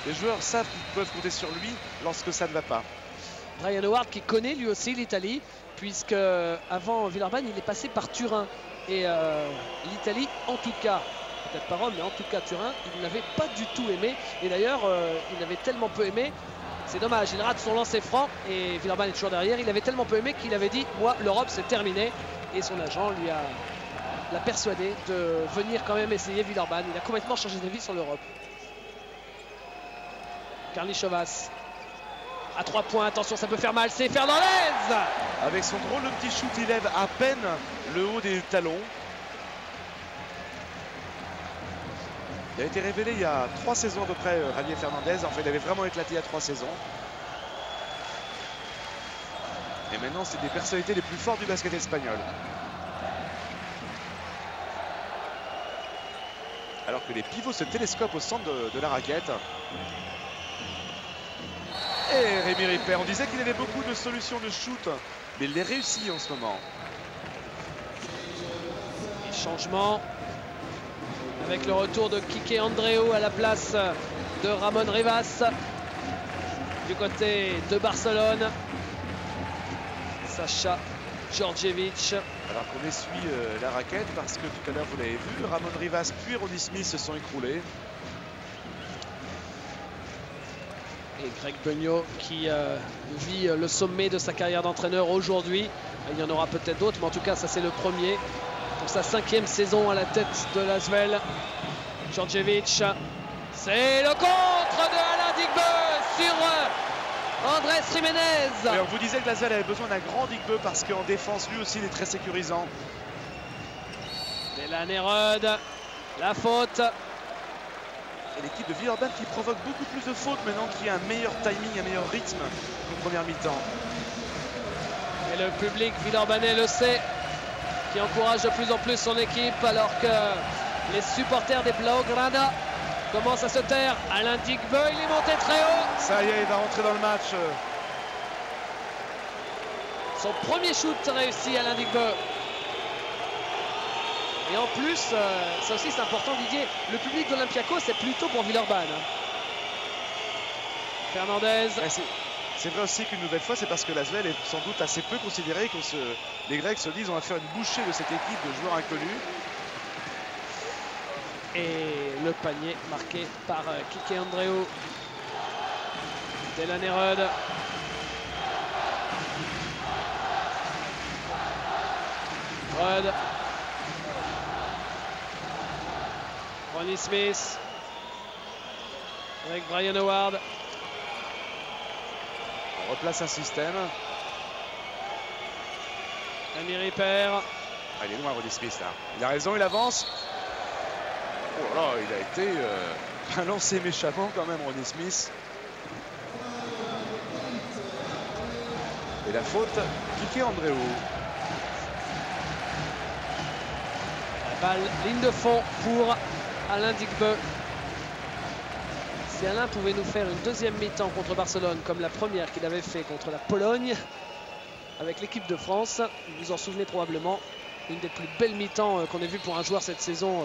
les joueurs savent qu'ils peuvent compter sur lui lorsque ça ne va pas. Brian Howard qui connaît lui aussi l'Italie, puisque avant Villeurbanne il est passé par Turin. Et l'Italie en tout cas, peut-être pas Rome, mais en tout cas Turin, il n'avait pas du tout aimé. Et d'ailleurs il avait tellement peu aimé, c'est dommage, il rate son lancer franc et Villeurbanne est toujours derrière. Il avait tellement peu aimé qu'il avait dit moi l'Europe c'est terminé. Et son agent lui l'a persuadé de venir quand même essayer Villeurbanne. Il a complètement changé d'avis sur l'Europe. Karnišovas à 3 points, attention ça peut faire mal, c'est Fernandez. Avec son drôle de petit shoot, il lève à peine le haut des talons. Il a été révélé il y a 3 saisons à peu près, Javier Fernandez. Enfin, il avait vraiment éclaté il y a 3 saisons. Et maintenant, c'est des personnalités les plus fortes du basket espagnol. Alors que les pivots se télescopent au centre de la raquette. Et Rémi Ripper, on disait qu'il avait beaucoup de solutions de shoot, mais il les réussit en ce moment. Et changement avec le retour de Kike Andreu à la place de Ramon Rivas du côté de Barcelone. Sacha Djordjevic. Alors qu'on essuie la raquette parce que tout à l'heure vous l'avez vu, Ramon Rivas puis Ronnie Smith se sont écroulés. Et Greg Beugnot qui vit le sommet de sa carrière d'entraîneur aujourd'hui. Il y en aura peut-être d'autres, mais en tout cas ça c'est le premier pour sa 5e saison à la tête de l'Asvel. Djordjevic, c'est le contre de Alain Digbeu sur Andrés Jiménez. Et on vous disait que l'Asvel avait besoin d'un grand Digbeu parce qu'en défense lui aussi il est très sécurisant. Delan Erod, la faute. Et l'équipe de Villeurbanne qui provoque beaucoup plus de fautes maintenant, qui a un meilleur timing, un meilleur rythme qu'en première mi-temps. Et le public villeurbanais le sait, qui encourage de plus en plus son équipe alors que les supporters des Blaugrana commencent à se taire. Alain Digbeu, il est monté très haut. Ça y est, il va rentrer dans le match. Son premier shoot réussi, Alain Digbeu. Et en plus, ça aussi c'est important Didier, le public d'Olympiakos c'est plutôt pour Villeurbanne. Fernandez. C'est vrai aussi qu'une nouvelle fois c'est parce que l'Asvel est sans doute assez peu considéré que les Grecs se disent on va faire une bouchée de cette équipe de joueurs inconnus. Et le panier marqué par Kike Andreu. Delan Erod. Rod. Ronnie Smith avec Brian Howard. On replace un système. Rémi Ripper. Ah, il est loin Ronnie Smith là. Il a raison, il avance. Oh là, il a été lancé méchamment quand même Ronnie Smith. Et la faute, Kike Andreu. La balle, ligne de fond pour Alain Digbeu. Si Alain pouvait nous faire une deuxième mi-temps contre Barcelone comme la première qu'il avait fait contre la Pologne avec l'équipe de France, vous vous en souvenez probablement, une des plus belles mi-temps qu'on ait vu pour un joueur cette saison,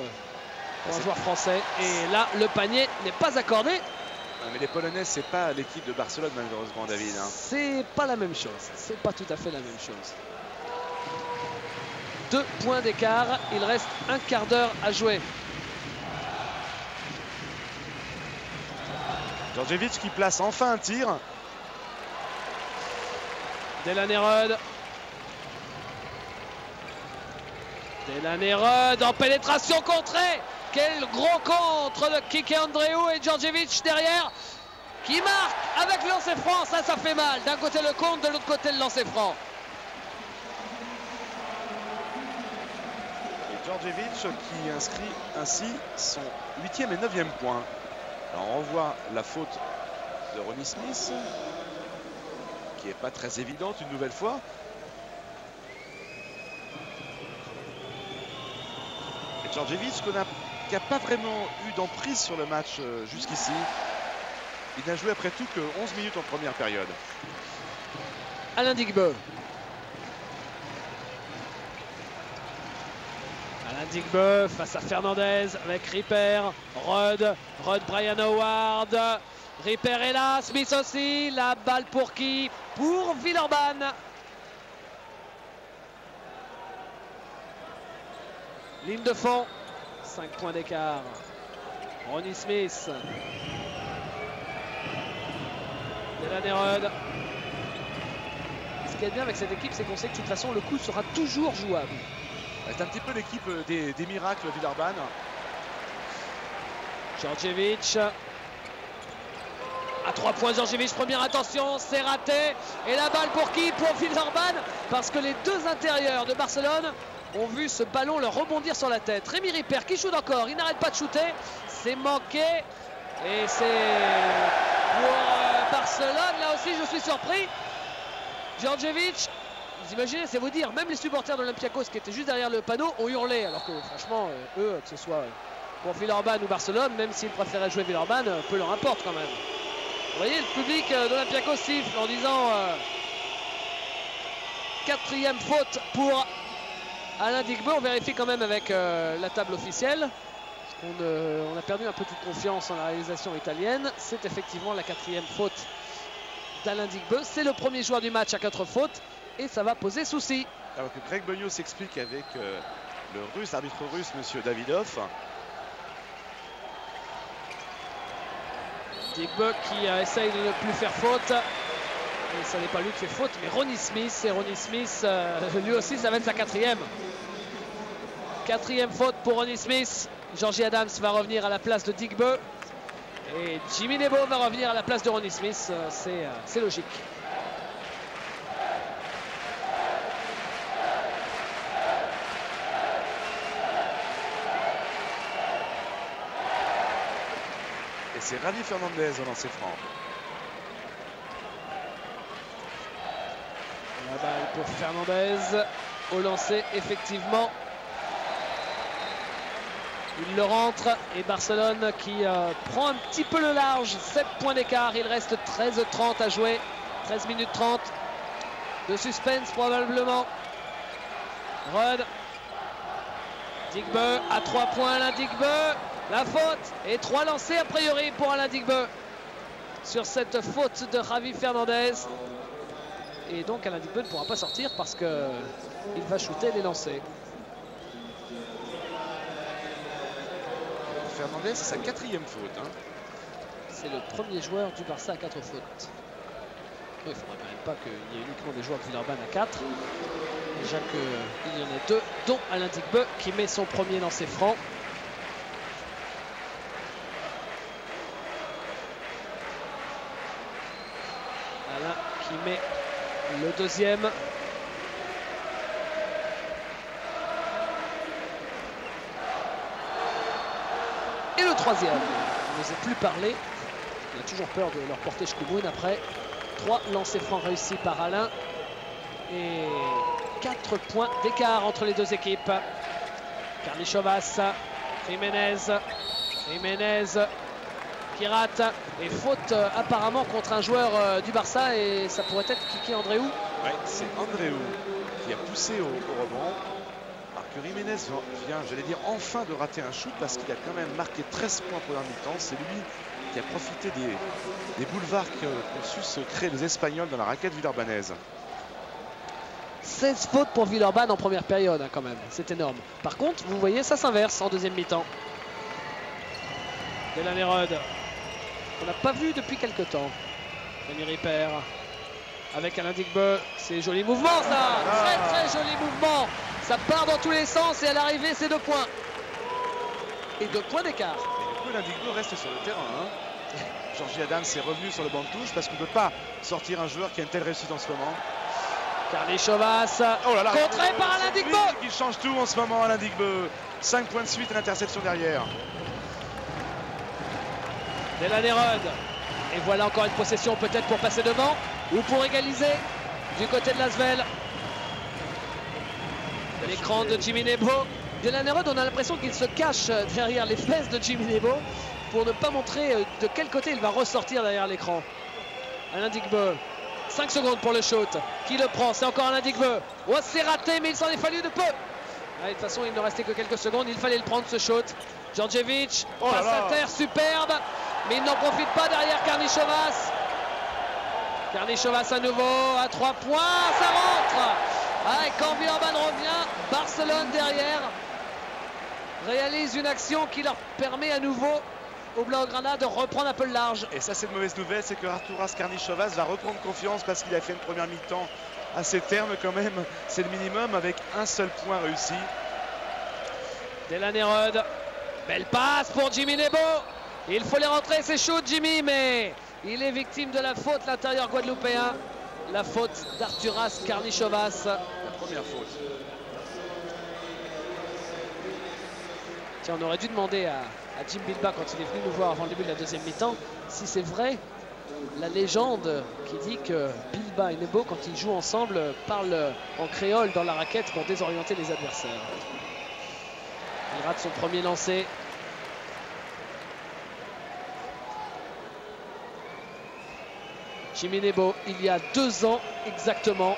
pour un joueur français. Et là, le panier n'est pas accordé. Mais les Polonais, c'est pas l'équipe de Barcelone malheureusement, David. C'est pas la même chose. C'est pas tout à fait la même chose. 2 points d'écart. Il reste un quart d'heure à jouer. Djordjevic qui place enfin un tir. Delan Erod. Delan Erod en pénétration contrée. Quel gros contre de Kike Andreu et Djordjevic derrière qui marque avec le lancer franc. Ça fait mal. D'un côté le contre, de l'autre côté le lancer franc. Et Djordjevic qui inscrit ainsi son 8e et 9e point. Alors on revoit la faute de Ronnie Smith qui n'est pas très évidente une nouvelle fois. Et Djordjevic qui n'a pas vraiment eu d'emprise sur le match jusqu'ici. Il n'a joué après tout que 11 minutes en première période. Alain Digbe. Alain Digbe face à Fernandez avec Ripper, Rudd, Brian Howard. Ripper est là, Smith aussi. La balle pour qui? Pour Villeurbanne. Ligne de fond, 5 points d'écart. Ronnie Smith. Delaney Rudd. Ce qui est bien avec cette équipe, c'est qu'on sait que de toute façon, le coup sera toujours jouable. C'est un petit peu l'équipe des miracles Villeurbanne. Djordjevic. À 3 points, Djordjevic, première attention, c'est raté. Et la balle pour qui? Pour Villeurbanne. Parce que les deux intérieurs de Barcelone ont vu ce ballon leur rebondir sur la tête. Rémi Ripper qui shoot encore, il n'arrête pas de shooter. C'est manqué. Et c'est pour Barcelone. Là aussi, je suis surpris. Djordjevic, vous imaginez, c'est vous dire, même les supporters de l'Olympiakos qui étaient juste derrière le panneau ont hurlé. Alors que franchement, eux, que ce soit pour Villeurbanne ou Barcelone, même s'ils préféraient jouer Villeurbanne, peu leur importe quand même. Vous voyez, le public d'Olympiakos siffle en disant 4e faute pour Alain Digbe. On vérifie quand même avec la table officielle. On a perdu un peu toute confiance en la réalisation italienne. C'est effectivement la 4e faute d'Alain Digbe. C'est le premier joueur du match à 4 fautes et ça va poser souci. Alors que Greg Beugnot s'explique avec le russe, arbitre russe, monsieur Davidov. Digbe qui essaye de ne plus faire faute. Et ça n'est pas lui qui fait faute, mais Ronnie Smith. Et Ronnie Smith, lui aussi, ça va être sa 4e. 4e faute pour Ronnie Smith. Georgie Adams va revenir à la place de Digbe. Et Jimmy Nebo va revenir à la place de Ronnie Smith. C'est logique. Et c'est Ravi Fernandez au lancer franc. La balle pour Fernandez. Au lancer, effectivement. Il le rentre et Barcelone qui prend un petit peu le large. 7 points d'écart. Il reste 13h30 à jouer. 13 minutes 30 de suspense probablement. Rudd. Digbe à 3 points. Alain Digbe. La faute et 3 lancés a priori pour Alain Digbe sur cette faute de Javi Fernandez. Et donc Alain Digbe ne pourra pas sortir parce qu'il va shooter les lancers. Fernandez, c'est sa 4e faute. Hein. C'est le premier joueur du Barça à 4 fautes. Il ne faudrait quand même pas qu'il y ait uniquement des joueurs de Villeurbanne à 4. Déjà qu'il y en a 2, dont Alain Digbe qui met son premier lancer franc. Alain qui met le deuxième. Et le troisième. On n'osait plus parler. On a toujours peur de leur porter Shkuboun après. 3 lancers francs réussis par Alain. Et 4 points d'écart entre les deux équipes. Karnichovas, Jiménez qui rate. Et faute apparemment contre un joueur du Barça. Et ça pourrait être Kiki Andréou. Ouais, c'est Andréou qui a poussé au rebond. Alors que Jiménez vient, j'allais dire, enfin de rater un shoot parce qu'il a quand même marqué 13 points pour la mi-temps. C'est lui qui a profité des boulevards qu'ont su se créer les Espagnols dans la raquette villeurbannaise. 16 fautes pour Villeurbanne en première période hein, quand même, c'est énorme. Par contre, vous voyez, ça s'inverse en deuxième mi-temps. Delaney Rudd, qu'on n'a pas vu depuis quelques temps. Rémi Ripper avec Alain Digbe, c'est joli mouvement ça, très joli mouvement. Ça part dans tous les sens et à l'arrivée, c'est 2 points. Et 2 points d'écart. Et du coup, Alain Digbe reste sur le terrain. Hein. Georgie Adams est revenu sur le banc de touche parce qu'on ne peut pas sortir un joueur qui a une telle réussite en ce moment. Karnichovas, contré par Alain Digbe. Qui change tout en ce moment, Alain Digbe. 5 points de suite et l'interception derrière. Delaney Rudd. Et voilà encore une possession peut-être pour passer devant ou pour égaliser du côté de l'Asvel. L'écran de Jimmy Nebo. Delaney Rudd, on a l'impression qu'il se cache derrière les fesses de Jimmy Nebo pour ne pas montrer de quel côté il va ressortir derrière l'écran. Alain Digbe. 5 secondes pour le shoot. Qui le prend? C'est encore un Indigbeu. Oh, c'est raté, mais il s'en est fallu de peu. De toute façon, il ne restait que quelques secondes. Il fallait le prendre, ce shoot. Djordjevic passe à terre, superbe. Mais il n'en profite pas derrière Karnišovas. Karnišovas à nouveau, à 3 points. Ça rentre. Ah, et quand Villeurbanne revient, Barcelone derrière réalise une action qui leur permet à nouveau au Blaugrana de reprendre un peu le large. Et ça, c'est une mauvaise nouvelle, c'est que Arturas Karnišovas va reprendre confiance parce qu'il a fait une première mi-temps assez terne quand même. C'est le minimum avec un seul point réussi. Delanerode, belle passe pour Jimmy Nebo. Il faut les rentrer, c'est chaud Jimmy, mais il est victime de la faute, l'intérieur guadeloupéen. La faute d'Arturas Karnišovas. La première faute. Tiens, on aurait dû demander à Jim Bilbao, quand il est venu nous voir avant le début de la deuxième mi-temps, si c'est vrai la légende qui dit que Bilbao et Nebo, quand ils jouent ensemble, parlent en créole dans la raquette pour désorienter les adversaires. Il rate son premier lancer. Jimmy Nebo, il y a 2 ans exactement,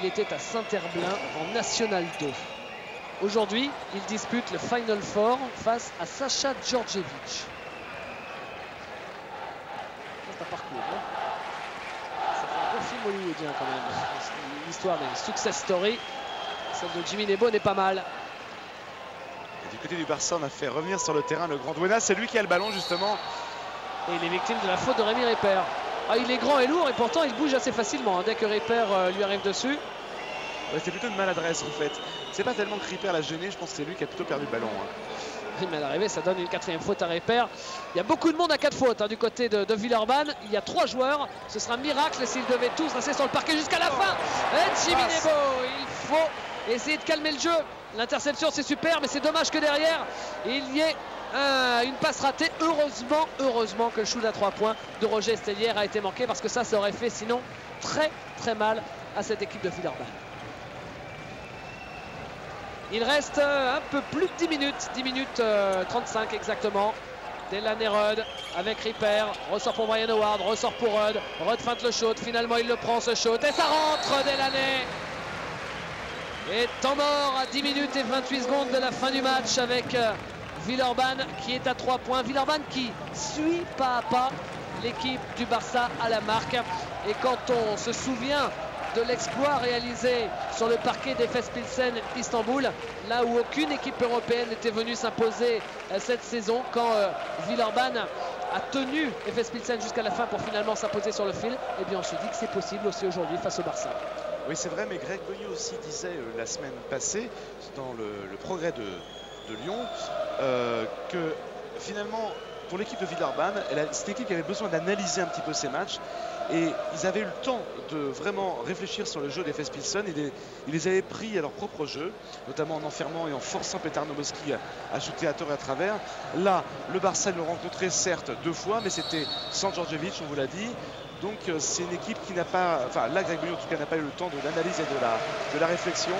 il était à Saint-Herblain en National 2. Aujourd'hui, il dispute le Final Four face à Sacha Djordjevic. C'est un parcours, hein. Ça fait un peu film hollywoodien quand même. L'histoire des success stories, celle de Jimmy Nebo n'est pas mal. Et du côté du Barça, on a fait revenir sur le terrain le grand Duenas. C'est lui qui a le ballon justement. Et il est victime de la faute de Rémi Ripper. Ah, il est grand et lourd et pourtant il bouge assez facilement, hein, dès que Ripper lui arrive dessus. Ouais, c'est plutôt une maladresse en fait. C'est pas tellement que Ripper l'a gêné, je pense que c'est lui qui a plutôt perdu le ballon. Hein. Mais à l'arrivée, ça donne une 4e faute à Ripper. Il y a beaucoup de monde à 4 fautes, hein, du côté de Villeurbanne. Il y a 3 joueurs. Ce sera un miracle s'ils devaient tous rester sur le parquet jusqu'à la fin. Et Jimmy Nebo, il faut essayer de calmer le jeu. L'interception, c'est super, mais c'est dommage que derrière, il y ait une passe ratée. Heureusement que le shoot à 3 points de Roger Estellière a été manqué, parce que ça aurait fait sinon très mal à cette équipe de Villeurbanne. Il reste un peu plus de 10 minutes, 10 minutes 35 exactement. Delanerode avec Ripper, ressort pour Brian Howard, ressort pour Rudd. Rudd feinte le shoot, finalement il le prend ce shoot et ça rentre Delané. Et temps mort à 10 minutes et 28 secondes de la fin du match avec Villeurbanne qui est à 3 points. Villeurbanne qui suit pas à pas l'équipe du Barça à la marque. Et quand on se souvient de l'exploit réalisé sur le parquet d'Efes Pilsen Istanbul, là où aucune équipe européenne n'était venue s'imposer cette saison, quand Villeurbanne a tenu Efes Pilsen jusqu'à la fin pour finalement s'imposer sur le fil, et bien on se dit que c'est possible aussi aujourd'hui face au Barça. Oui, c'est vrai, mais Greg Gagnon aussi disait la semaine passée dans le progrès de Lyon que finalement pour l'équipe de Villeurbanne, cette équipe qui avait besoin d'analyser un petit peu ses matchs, et ils avaient eu le temps de vraiment réfléchir sur le jeu d'Efes Pilsen. Ils les avaient pris à leur propre jeu, notamment en enfermant et en forçant Petar Novoski à shooter à tort et à travers. Là, le Barça le rencontrait certes 2 fois, mais c'était sans Djordjevic, on vous l'a dit. Donc c'est une équipe qui n'a pas, enfin là Greg Gagnon en tout cas n'a pas eu le temps de l'analyse et de la réflexion.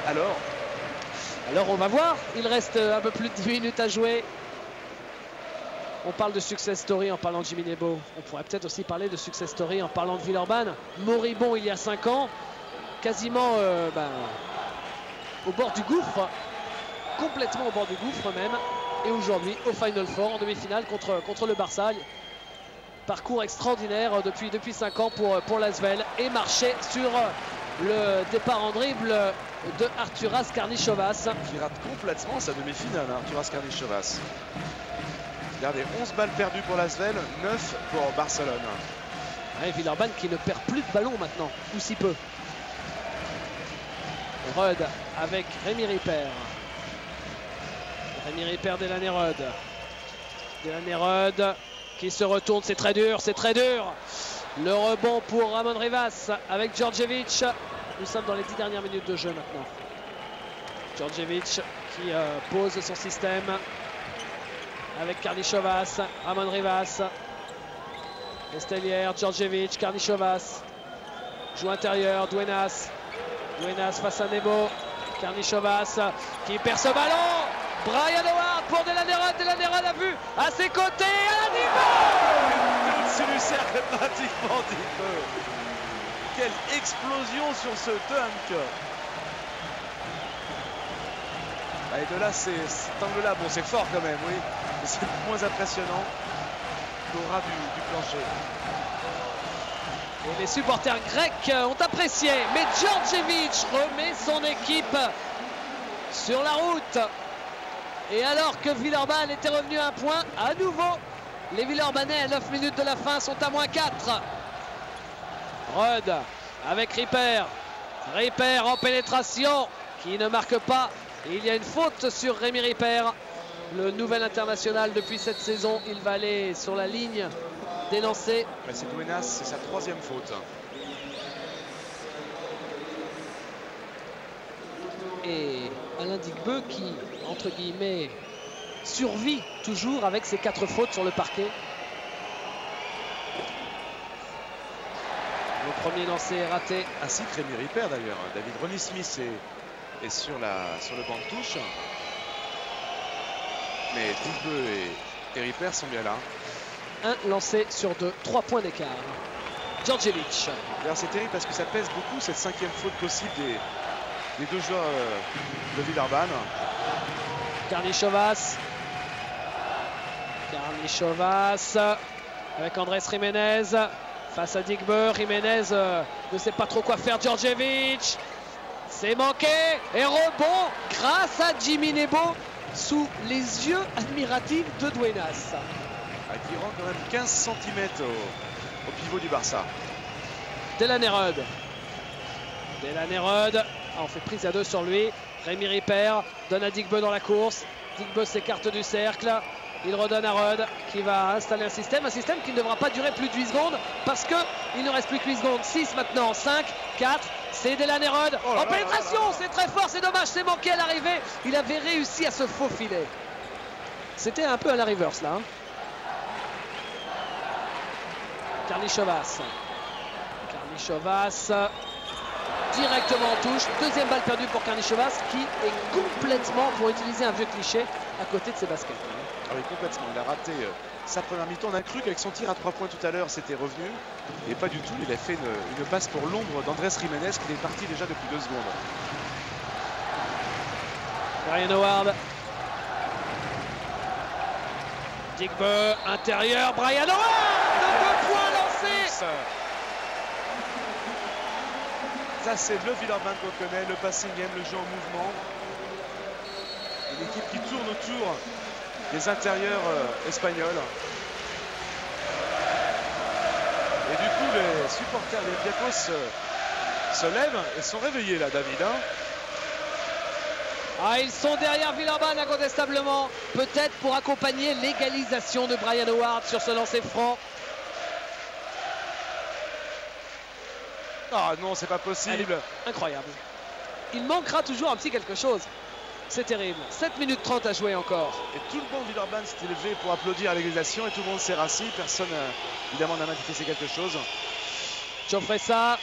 Alors on va voir, il reste un peu plus de 10 minutes à jouer. On parle de success story en parlant de Jimmy Nebo. On pourrait peut-être aussi parler de success story en parlant de Villeurbanne. Moribond il y a 5 ans, quasiment au bord du gouffre, complètement au bord du gouffre même. Et aujourd'hui au Final Four en demi-finale contre le Barça. Parcours extraordinaire depuis 5 ans pour l'Asvel, et marché sur le départ en dribble de Arturas Karnišovas. Qui rate complètement sa demi-finale, Arturas Karnišovas. Regardez, 11 balles perdues pour l'Asvel, 9 pour Barcelone. Ouais, Villeurbanne qui ne perd plus de ballon maintenant, ou si peu. Rudd avec Rémi Ripper. Rémi Ripper, Delanerode. Delanerode qui se retourne, c'est très dur, c'est très dur. Le rebond pour Ramon Rivas avec Djordjevic. Nous sommes dans les 10 dernières minutes de jeu maintenant. Djordjevic qui pose son système avec Karnišovas, Ramon Rivas, Estellière, Djordjevic, Karnišovas. Joue intérieur, Duenas. Duenas face à Nebo. Karnišovas qui perd ce ballon. Brian Howard pour Delanerode. Delanerode a vu à ses côtés. À la au-dessus du cercle pratiquement, Digbe. Quelle explosion sur ce dunk. Et de là, cet angle-là, bon, c'est fort quand même, oui. Mais c'est moins impressionnant qu'au ras du plancher. Et les supporters grecs ont apprécié. Mais Djordjevic remet son équipe sur la route. Et alors que Villeurbanne était revenu à un point, à nouveau, les Villeurbanais à 9 minutes de la fin sont à -4. Rod avec Ripper. Ripper en pénétration qui ne marque pas. Et il y a une faute sur Rémi Ripper. Le nouvel international depuis cette saison. Il va aller sur la ligne des lancers. C'est Duenas, c'est sa 3e faute. Et Alain Digbe qui, entre guillemets, survit toujours avec ses 4 fautes sur le parquet. Le premier lancé est raté. Ainsi que Rémi Ripper d'ailleurs. David Ronnie Smith est sur le banc de touche. Mais Digbe et Ripper sont bien là. Un lancé sur 2, 3 points d'écart. Djordjevic. C'est terrible parce que ça pèse beaucoup cette 5e faute possible des deux joueurs de Villeurbanne. Karnišovas. Avec Andrés Jiménez face à Digbe. Jiménez ne sait pas trop quoi faire. Djordjevic. C'est manqué. Et rebond grâce à Jimmy Nebo sous les yeux admiratifs de Duenas. Qui rend quand même 15 cm au pivot du Barça. Delanerud. On fait prise à 2 sur lui. Rémi Ripper donne à Digbe dans la course. Digbe s'écarte du cercle. Il redonne à Rod qui va installer un système qui ne devra pas durer plus de 8 secondes parce qu'il ne reste plus que 8 secondes. 6 maintenant, 5, 4, c'est Delanerud. En pénétration, c'est très fort, c'est dommage, c'est manqué à l'arrivée. Il avait réussi à se faufiler. C'était un peu à la reverse là. Karnišovas directement en touche. Deuxième balle perdue pour Karnišovas qui est complètement, pour utiliser un vieux cliché, à côté de ses baskets. Ah oui, complètement. Il a raté sa première mi-temps. On a cru qu'avec son tir à 3 points tout à l'heure, c'était revenu. Et pas du tout. Il a fait une passe pour l'ombre d'Andrés Jiménez qui est parti déjà depuis 2 secondes. Brian Howard. Digbe, intérieur, Brian Howard, 2 points lancés. Ça, c'est le Villeurbanne qu'on connaît, le passing game, le jeu en mouvement. Une équipe qui tourne autour des intérieurs espagnols. Et du coup, les supporters des Olympiakos se lèvent et sont réveillés là, David. Ils sont derrière Villeurbanne incontestablement. Peut-être pour accompagner l'égalisation de Brian Howard sur ce lancer franc. Ah non, c'est pas possible. Incroyable. Il manquera toujours un petit quelque chose. C'est terrible. 7 minutes 30 à jouer encore. Et tout le monde de Villeurbanne s'est élevé pour applaudir à l'égalisation et tout le monde s'est rassis. Personne, évidemment, n'a manifesté quelque chose. Geoffrey-Sa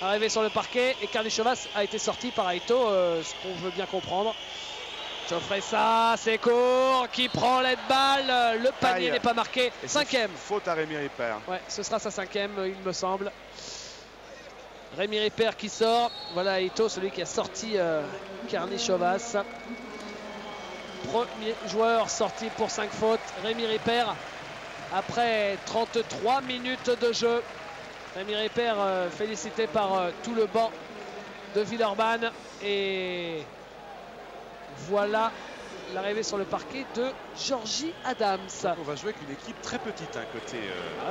arrivé sur le parquet et Karnišovas a été sorti par Aito, ce qu'on veut bien comprendre. Geoffrey-Sa, c'est court, qui prend l'aide balle. Le panier n'est pas marqué. 5e. Faute à Rémi Ripper. Ouais, ce sera sa 5e, il me semble. Rémi Ripper qui sort. Voilà Aito, celui qui a sorti Karnišovas. Premier joueur sorti pour 5 fautes. Rémi Ripper après 33 minutes de jeu. Rémi Ripper félicité par tout le banc de Villeurbanne. Et voilà l'arrivée sur le parquet de Georgie Adams. Donc on va jouer avec une équipe très petite côté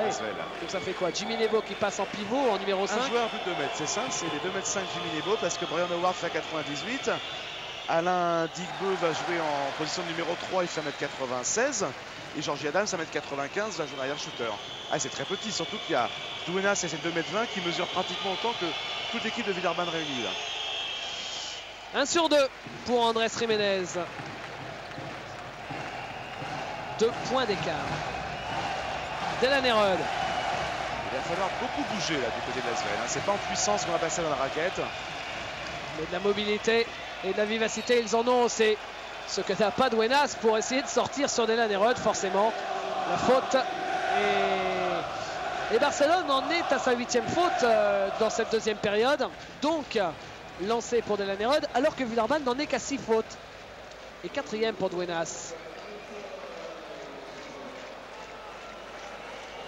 Asvel. Donc ça fait quoi? Jimmy Nebo qui passe en pivot en numéro 5. Un joueur plus de 2 mètres, c'est ça, c'est les 2 mètres 5 Jimmy Nebo parce que Brian Howard fait à 98. Alain Digbe va jouer en position de numéro 3, il fait 1m96. Et Georgie Adams, 1m95, va jouer en arrière shooter. C'est très petit, surtout qu'il y a Duenas et ses 2m20 qui mesurent pratiquement autant que toute l'équipe de Villeurbanne réunie. 1 sur 2 pour Andrés Jiménez. 2 points d'écart. Delanerud. Il va falloir beaucoup bouger là du côté de l'Asvel. C'est pas en puissance qu'on va passer dans la raquette. Mais de la mobilité et de la vivacité, ils en ont aussi. Ce que n'a pas Duenas pour essayer de sortir sur Delanerud, forcément. La faute est Et Barcelone en est à sa 8e faute dans cette deuxième période. Donc, lancé pour Delaney Rudd, alors que Villeurbanne n'en est qu'à 6 fautes. Et 4e pour Duenas.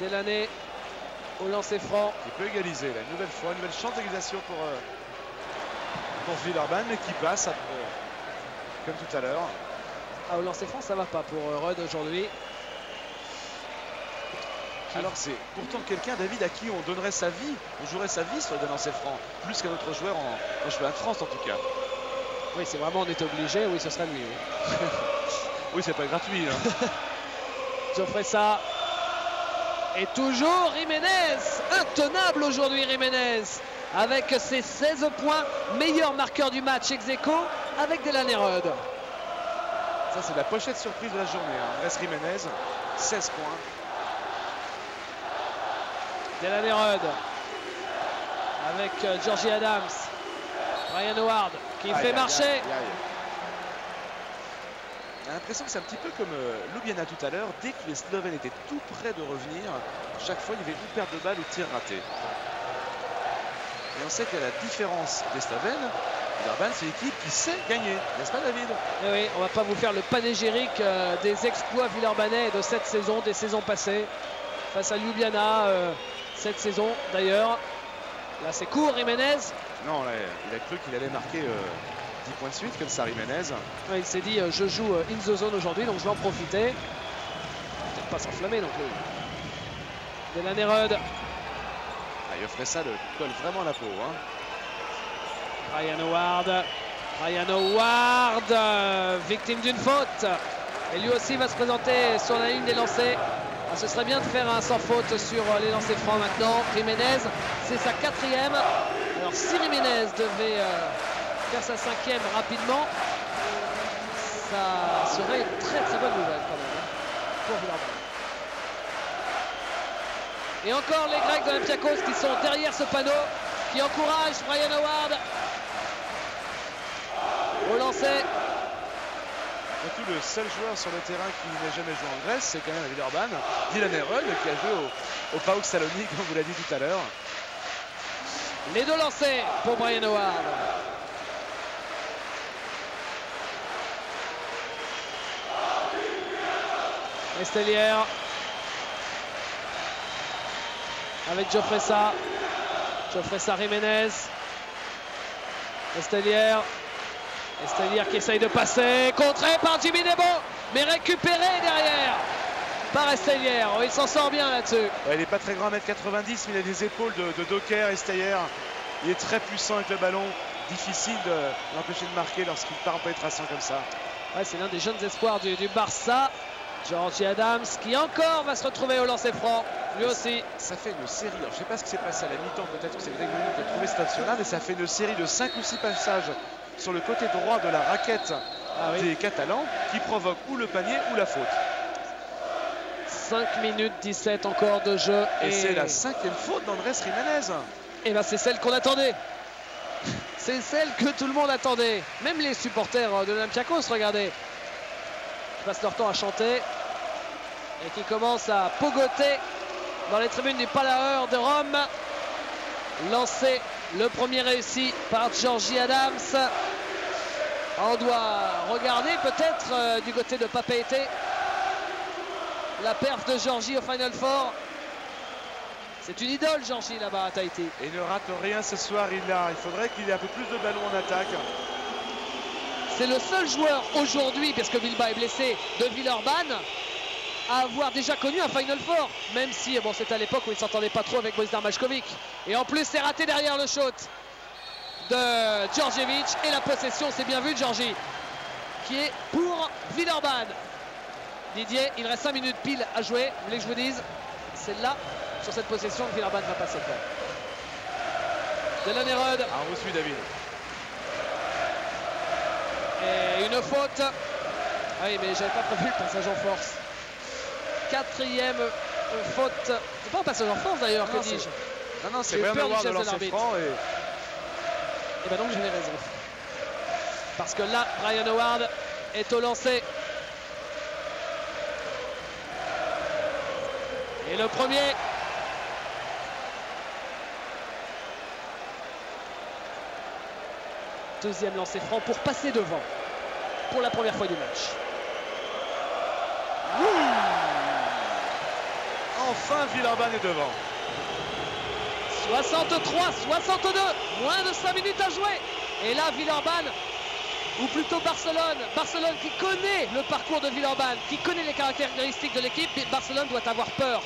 Delaney au lancer franc. Il peut égaliser là, une nouvelle fois, une nouvelle chance d'égalisation pour Villeurbanne, mais qui passe comme tout à l'heure. Ah, au lancer franc, ça va pas pour Rudd aujourd'hui. Alors c'est pourtant quelqu'un, David, à qui on donnerait sa vie, on jouerait sa vie sur les lancers francs, plus qu'un autre joueur en championnat de France en tout cas. Oui, c'est vraiment, on est obligé, oui, ce sera lui. Oui, oui, c'est pas gratuit. Hein. Jofressa. Et toujours Jiménez, intenable aujourd'hui Jiménez, avec ses 16 points, meilleur marqueur du match ex aequo avec Delaney Rudd. Ça c'est la pochette surprise de la journée, hein. Andrés Jiménez, 16 points. Delaney Rudd avec Georgie Adams, Ryan Howard qui fait marcher. On a l'impression que c'est un petit peu comme Ljubljana tout à l'heure, dès que les Slovènes étaient tout près de revenir, chaque fois il y avait une perte de balle ou tir raté. Et on sait qu'à la différence des Slovènes, Villeurbanne c'est l'équipe qui sait gagner, n'est-ce pas David? Et oui, on va pas vous faire le panégyrique des exploits villeurbanais de cette saison, des saisons passées, face à Ljubljana cette saison d'ailleurs. Là c'est court Jiménez. Non, là, il a cru qu'il allait marquer 10 points de suite comme ça Jiménez. Ouais, il s'est dit je joue in the zone aujourd'hui donc je vais en profiter. Peut-être pas s'enflammer non plus. Delaney Rudd. Ah, il offrait ça, le colle vraiment à la peau. Hein. Ryan Howard. Ryan Howard, victime d'une faute. Et lui aussi va se présenter sur la ligne des lancers. Ah, ce serait bien de faire un sans faute sur les lancers francs maintenant. Jiménez, c'est sa 4e. Alors si Jiménez devait faire sa 5e rapidement, ça serait une très très bonne nouvelle quand même pour Villeurbanne. Et encore les Grecs d'Olympiakos qui sont derrière ce panneau, qui encouragent Ryan Howard au lancer. Surtout le seul joueur sur le terrain qui n'a jamais joué en Grèce, c'est quand même à Villeurbanne, Delaney Rudd, qui a joué au PAOK Salonique, comme vous l'a dit tout à l'heure. Les deux lancers pour Brian Howard. Estelière avec Jofressa. Jofressa Jiménez. Estelière. Estelière qui essaye de passer. Contré par Jimmy Debo. Mais récupéré derrière par Estelière. Oh, il s'en sort bien là-dessus. Ouais, il n'est pas très grand, 1m90, mais il a des épaules de docker. Estelière, il est très puissant avec le ballon. Difficile de l'empêcher de marquer lorsqu'il part en pénétration comme ça. Ouais, c'est l'un des jeunes espoirs du Barça. Georgie Adams qui encore va se retrouver au lancer franc, lui aussi. Ça fait une série, alors je ne sais pas ce qui s'est passé à la mi-temps, peut-être que c'est Greg Mounet qui a trouvé cette option-là, mais ça fait une série de 5 ou 6 passages sur le côté droit de la raquette des Catalans qui provoquent ou le panier ou la faute. 5 minutes 17 encore de jeu. Et c'est la 5e faute d'Andrés Jiménez. Et bien c'est celle qu'on attendait. C'est celle que tout le monde attendait. Même les supporters de l'Olympiakos, regardez. Ils passent leur temps à chanter. Et qui commencent à pogoter dans les tribunes du Palauer de Rome. Lancé, le premier réussi par Georgie Adams. On doit regarder peut-être du côté de Papeete la perf de Georgie au Final Four. C'est une idole, Georgie, là-bas à Tahiti. Et il ne rate rien ce soir. Il faudrait qu'il ait un peu plus de ballons en attaque. C'est le seul joueur aujourd'hui, parce que Bilba est blessé, de Villeurbanne, à avoir déjà connu un Final Four. Même si, bon, c'était à l'époque où il ne s'entendait pas trop avec Božidar Mašković. Et en plus, c'est raté derrière le shot de Djordjevic. Et la possession, c'est bien vu de Georgie, qui est pour Villeurbanne. Didier, il reste 5 minutes pile à jouer. Vous voulez que je vous dise? C'est là, sur cette possession, que Villeurbanne va passer. Delaney Rudd. Ah, on vous suit, David. Et une faute. Ah oui, mais j'avais pas prévu le passage en force. 4e faute. C'est pas un passage en force d'ailleurs, que dis-je? Non, c'est bien d'avoir de lancer franc. Et ben donc j'avais raison. Parce que là, Ryan Howard est au lancer. Et le premier Deuxième lancer franc pour passer devant pour la première fois du match. Enfin, Villeurbanne est devant. 63-62, moins de 5 minutes à jouer. Et là, Villeurbanne, ou plutôt Barcelone qui connaît le parcours de Villeurbanne, qui connaît les caractéristiques de l'équipe. Barcelone doit avoir peur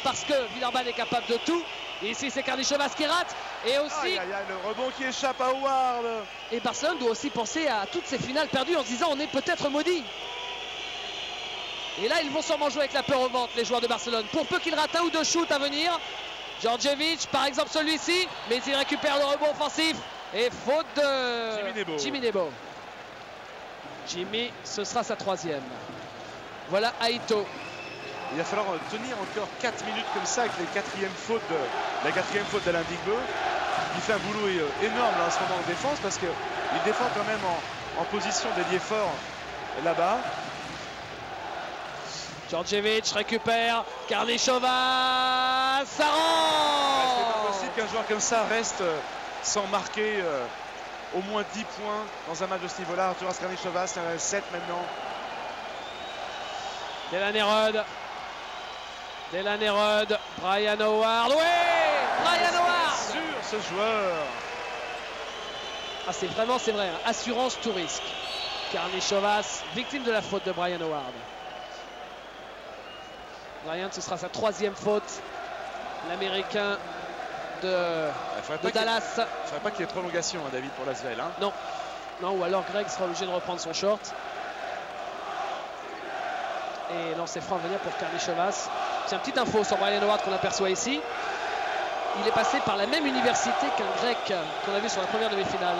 parce que Villeurbanne est capable de tout. Et ici, c'est Karnišovas qui rate. Et aussi, le rebond qui échappe à Howard. Et Barcelone doit aussi penser à toutes ces finales perdues en se disant on est peut-être maudit. Et là, ils vont sûrement jouer avec la peur au ventre, les joueurs de Barcelone. Pour peu qu'ils ratent un ou deux shoots à venir. Djordjevic, par exemple celui-ci, mais il récupère le rebond offensif. Et faute de Jimmy Nebo. Jimmy, ce sera sa troisième. Voilà Aito. Il va falloir tenir encore 4 minutes comme ça avec la quatrième faute d'Alain Digbeu. Il fait un boulot énorme là, en ce moment en défense parce qu'il défend quand même en position d'ailier fort là-bas. Djordjevic récupère, Karnišovas, ça rentre. C'est pas possible qu'un joueur comme ça reste sans marquer au moins 10 points dans un match de ce niveau-là. Arturas Karnišovas, il y en a 7 maintenant. Delan Erod, Brian Howard, Brian Howard. Sur ce joueur. Ah, c'est vrai, hein. Assurance tout risque. Karnišovas, victime de la faute de Brian Howard. Brian, ce sera sa troisième faute. L'Américain de Dallas. Il ne faudrait pas qu'il y ait prolongation, hein, David, pour l'Asvel. Hein. Non, ou alors Greg sera obligé de reprendre son short. Et lancer franc à venir pour Karnišovas. C'est une petite info sur Brian Howard qu'on aperçoit ici. Il est passé par la même université qu'un Grec qu'on a vu sur la première demi-finale.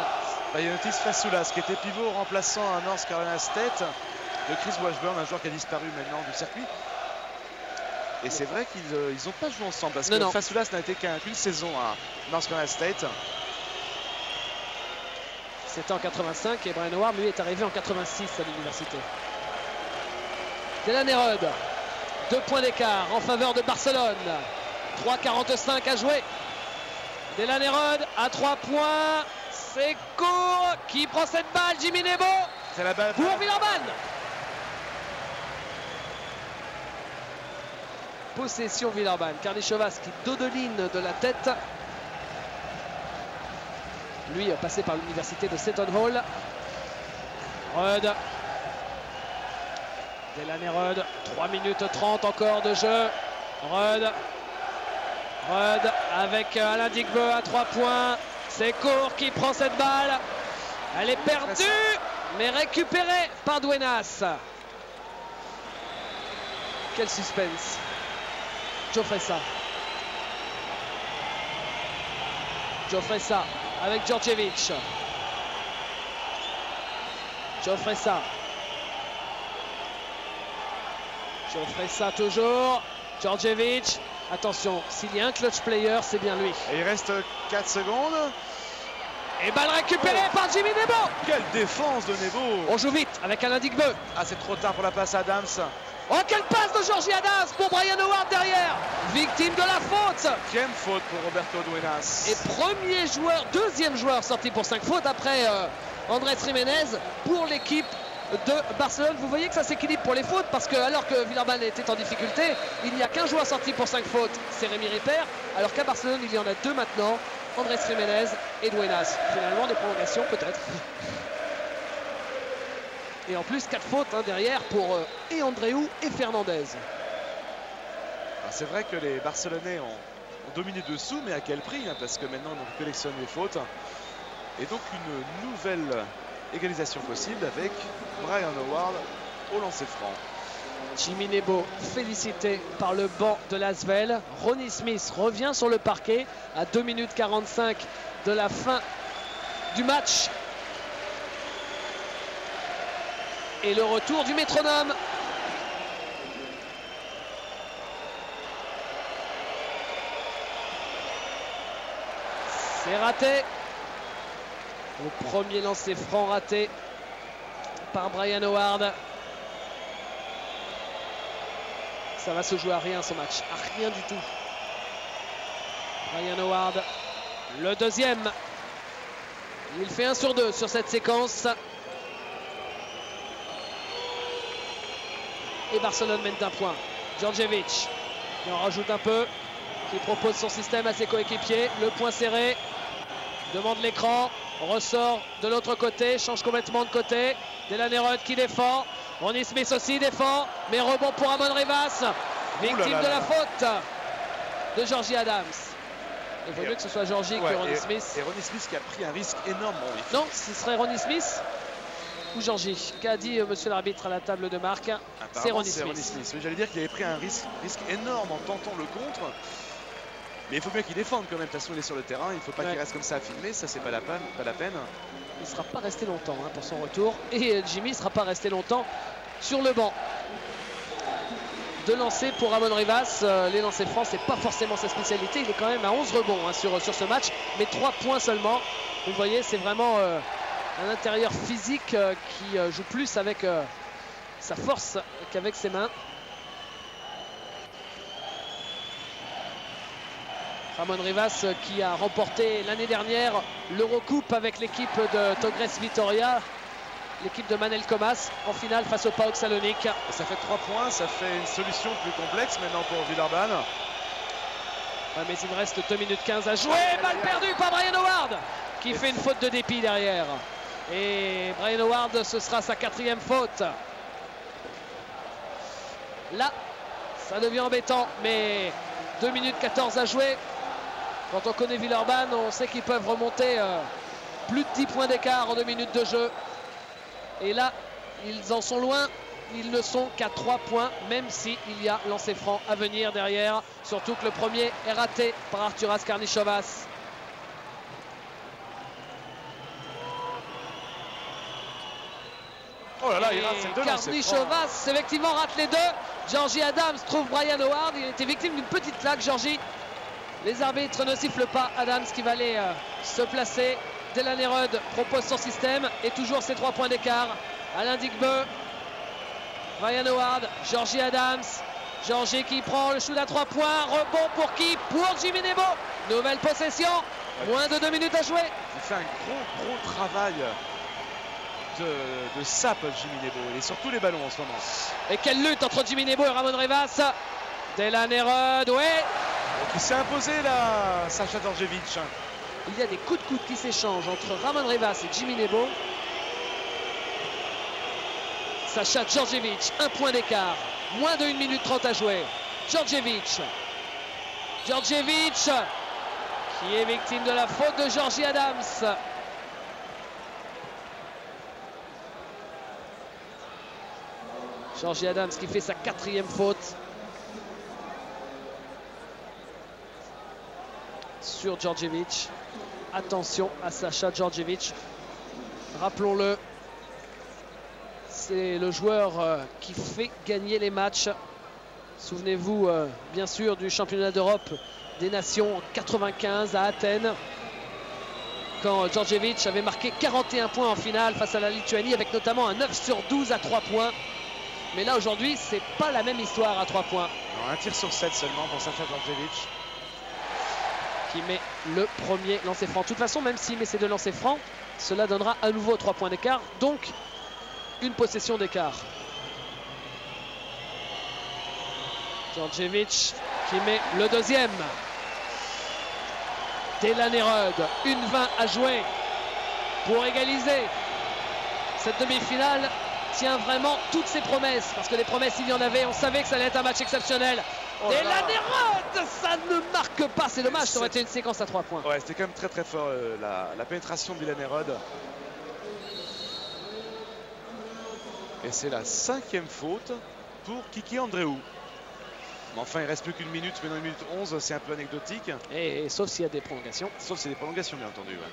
Ioannis Fasoulas, qui était pivot remplaçant à North Carolina State de Chris Washburn, un joueur qui a disparu maintenant du circuit. Et c'est vrai qu'ils n'ont pas joué ensemble parce que Fasoulas n'a été qu'une saison à North Carolina State. C'était en 85 et Brian Howard, lui, est arrivé en 86 à l'université. Delan Erod, 2 points d'écart en faveur de Barcelone. 3,45 à jouer. Delan Erod à 3 points. C'est court. Qui prend cette balle? Jimmy Nebo. C'est la balle pour Villeurbanne. Possession Villeurbanne. Karnišovas qui dodeline de la tête. Lui passé par l'université de Seton Hall. Erod. Delan Erod, 3 minutes 30 encore de jeu. Erod avec Alain Digbeu à 3 points. C'est court qui prend cette balle. Elle est perdue, mais récupérée par Duenas. Quel suspense. Jofresa avec Djordjevic. Jofresa toujours. Djordjevic. Attention, s'il y a un clutch player, c'est bien lui. Et il reste 4 secondes. Et balle récupérée par Jimmy Nebo. Quelle défense de Nebo. On joue vite avec Alain Digbeu. Ah, c'est trop tard pour la passe à Adams. Oh, quelle passe de Georgie Adams pour Brian Howard derrière. Victime de la faute. Deuxième faute pour Roberto Duenas. Et deuxième joueur sorti pour 5 fautes après Andrés Jiménez pour l'équipe de Barcelone. Vous voyez que ça s'équilibre pour les fautes parce que alors que Villeurbanne était en difficulté, il n'y a qu'un joueur sorti pour 5 fautes, c'est Rémi Ripper, alors qu'à Barcelone il y en a 2 maintenant, Andrés Jiménez et Duenas. Finalement des prolongations peut-être. Et en plus 4 fautes derrière pour et Andreu et Fernandez. C'est vrai que les Barcelonais ont dominé dessous, mais à quel prix parce que maintenant on collectionne les fautes. Et donc une nouvelle égalisation possible avec Brian Howard au lancer franc. Jimmy Nebo félicité par le banc de l'Asvel. Ronnie Smith revient sur le parquet à 2 minutes 45 de la fin du match. Et le retour du métronome. C'est raté. Au premier lancer franc raté par Brian Howard. Ça va se jouer à rien ce match, à rien du tout. Brian Howard, le deuxième. Il fait 1 sur 2 sur cette séquence. Et Barcelone mène d'un point. Djordjevic qui en rajoute un peu, qui propose son système à ses coéquipiers. Le point serré, demande l'écran, ressort de l'autre côté, change complètement de côté. Delaney qui défend, Ronnie Smith aussi défend, mais rebond pour Ramon Rivas, victime de la faute de Georgie Adams. Il vaut mieux que ce soit Georgie que Ronnie Smith. Et Ronnie Smith qui a pris un risque énorme. Non, ce serait Ronnie Smith ou Georgie. Qu'a dit monsieur l'arbitre à la table de marque? C'est Ronnie Smith. Oui, j'allais dire qu'il avait pris un risque énorme en tentant le contre. Mais il faut bien qu'il défende quand même. De toute façon, il est sur le terrain. Il ne faut pas qu'il reste comme ça à filmer. Ça, c'est pas la peine. Il ne sera pas resté longtemps pour son retour. Et Jimmy ne sera pas resté longtemps sur le banc. De lancer pour Ramon Rivas. Les lancers francs, c'est pas forcément sa spécialité. Il est quand même à 11 rebonds sur ce match. Mais 3 points seulement. Vous voyez, c'est vraiment un intérieur physique qui joue plus avec sa force qu'avec ses mains. Ramon Rivas qui a remporté l'année dernière l'Eurocoupe avec l'équipe de Togres Vitoria, l'équipe de Manel Comas en finale face au PAOK Salonique. Ça fait 3 points, ça fait une solution plus complexe maintenant pour Villeurbanne. Ouais, mais il reste 2 minutes 15 à jouer. Balle perdue par Brian Howard qui fait une faute de dépit derrière. Et Brian Howard, ce sera sa 4e faute. Là, ça devient embêtant, mais 2 minutes 14 à jouer. Quand on connaît Villeurbanne, on sait qu'ils peuvent remonter plus de 10 points d'écart en 2 minutes de jeu. Et là, ils en sont loin. Ils ne sont qu'à 3 points, même s'il y a lancer franc à venir derrière. Surtout que le premier est raté par Arturas Karnichovas. Oh là là, il rate ces deux lancers francs. Karnichovas effectivement rate les deux. Georgie Adams trouve Brian Howard. Il était victime d'une petite claque, Georgie. Les arbitres ne sifflent pas. Adams qui va aller se placer. Delaney propose son système et toujours ses 3 points d'écart. Alain Digbeu, Brian Howard, Georgie Adams. Georgie qui prend le shoot à 3 points. Rebond pour qui? Pour Jimmy Nebo. Nouvelle possession. Moins de 2 minutes à jouer. Il fait un gros travail de sape, Jimmy Nebo. Il est sur tous les ballons en ce moment. Et quelle lutte entre Jimmy Nebo et Ramon Rivas. Delaney ouais. Qui s'est imposé là, Sacha Djordjevic. Il y a des coups de coude qui s'échangent entre Ramon Rivas et Jimmy Nebo. Sacha Djordjevic, 1 point d'écart. Moins de 1 minute 30 à jouer. Djordjevic qui est victime de la faute de Georgie Adams. Georgie Adams qui fait sa 4e faute sur Djordjevic. Attention à Sacha Djordjevic. Rappelons-le, c'est le joueur qui fait gagner les matchs. Souvenez-vous bien sûr du championnat d'Europe des Nations en 95 à Athènes, quand Djordjevic avait marqué 41 points en finale face à la Lituanie, avec notamment un 9 sur 12 à 3 points. Mais là aujourd'hui, c'est pas la même histoire à 3 points. Non, un tir sur 7 seulement pour Sacha Djordjevic, qui met le premier lancer franc. De toute façon, même s'il met ses 2 lancers francs, cela donnera à nouveau 3 points d'écart, donc une possession d'écart. Djordjevic qui met le 2e. Delaney, 1-20 à jouer pour égaliser. Cette demi-finale tient vraiment toutes ses promesses, parce que les promesses, il y en avait. On savait que ça allait être un match exceptionnel. Delaney, ça ne marque pas, c'est dommage, ça aurait été une séquence à 3 points. Ouais, c'était quand même très fort la pénétration de Delaney. Et c'est la 5e faute pour Kiki Andréou. Mais enfin, il reste plus qu'une minute, mais dans 1 minute 11, c'est un peu anecdotique. Et sauf s'il y a des prolongations. Sauf s'il y a des prolongations, bien entendu. Ouais.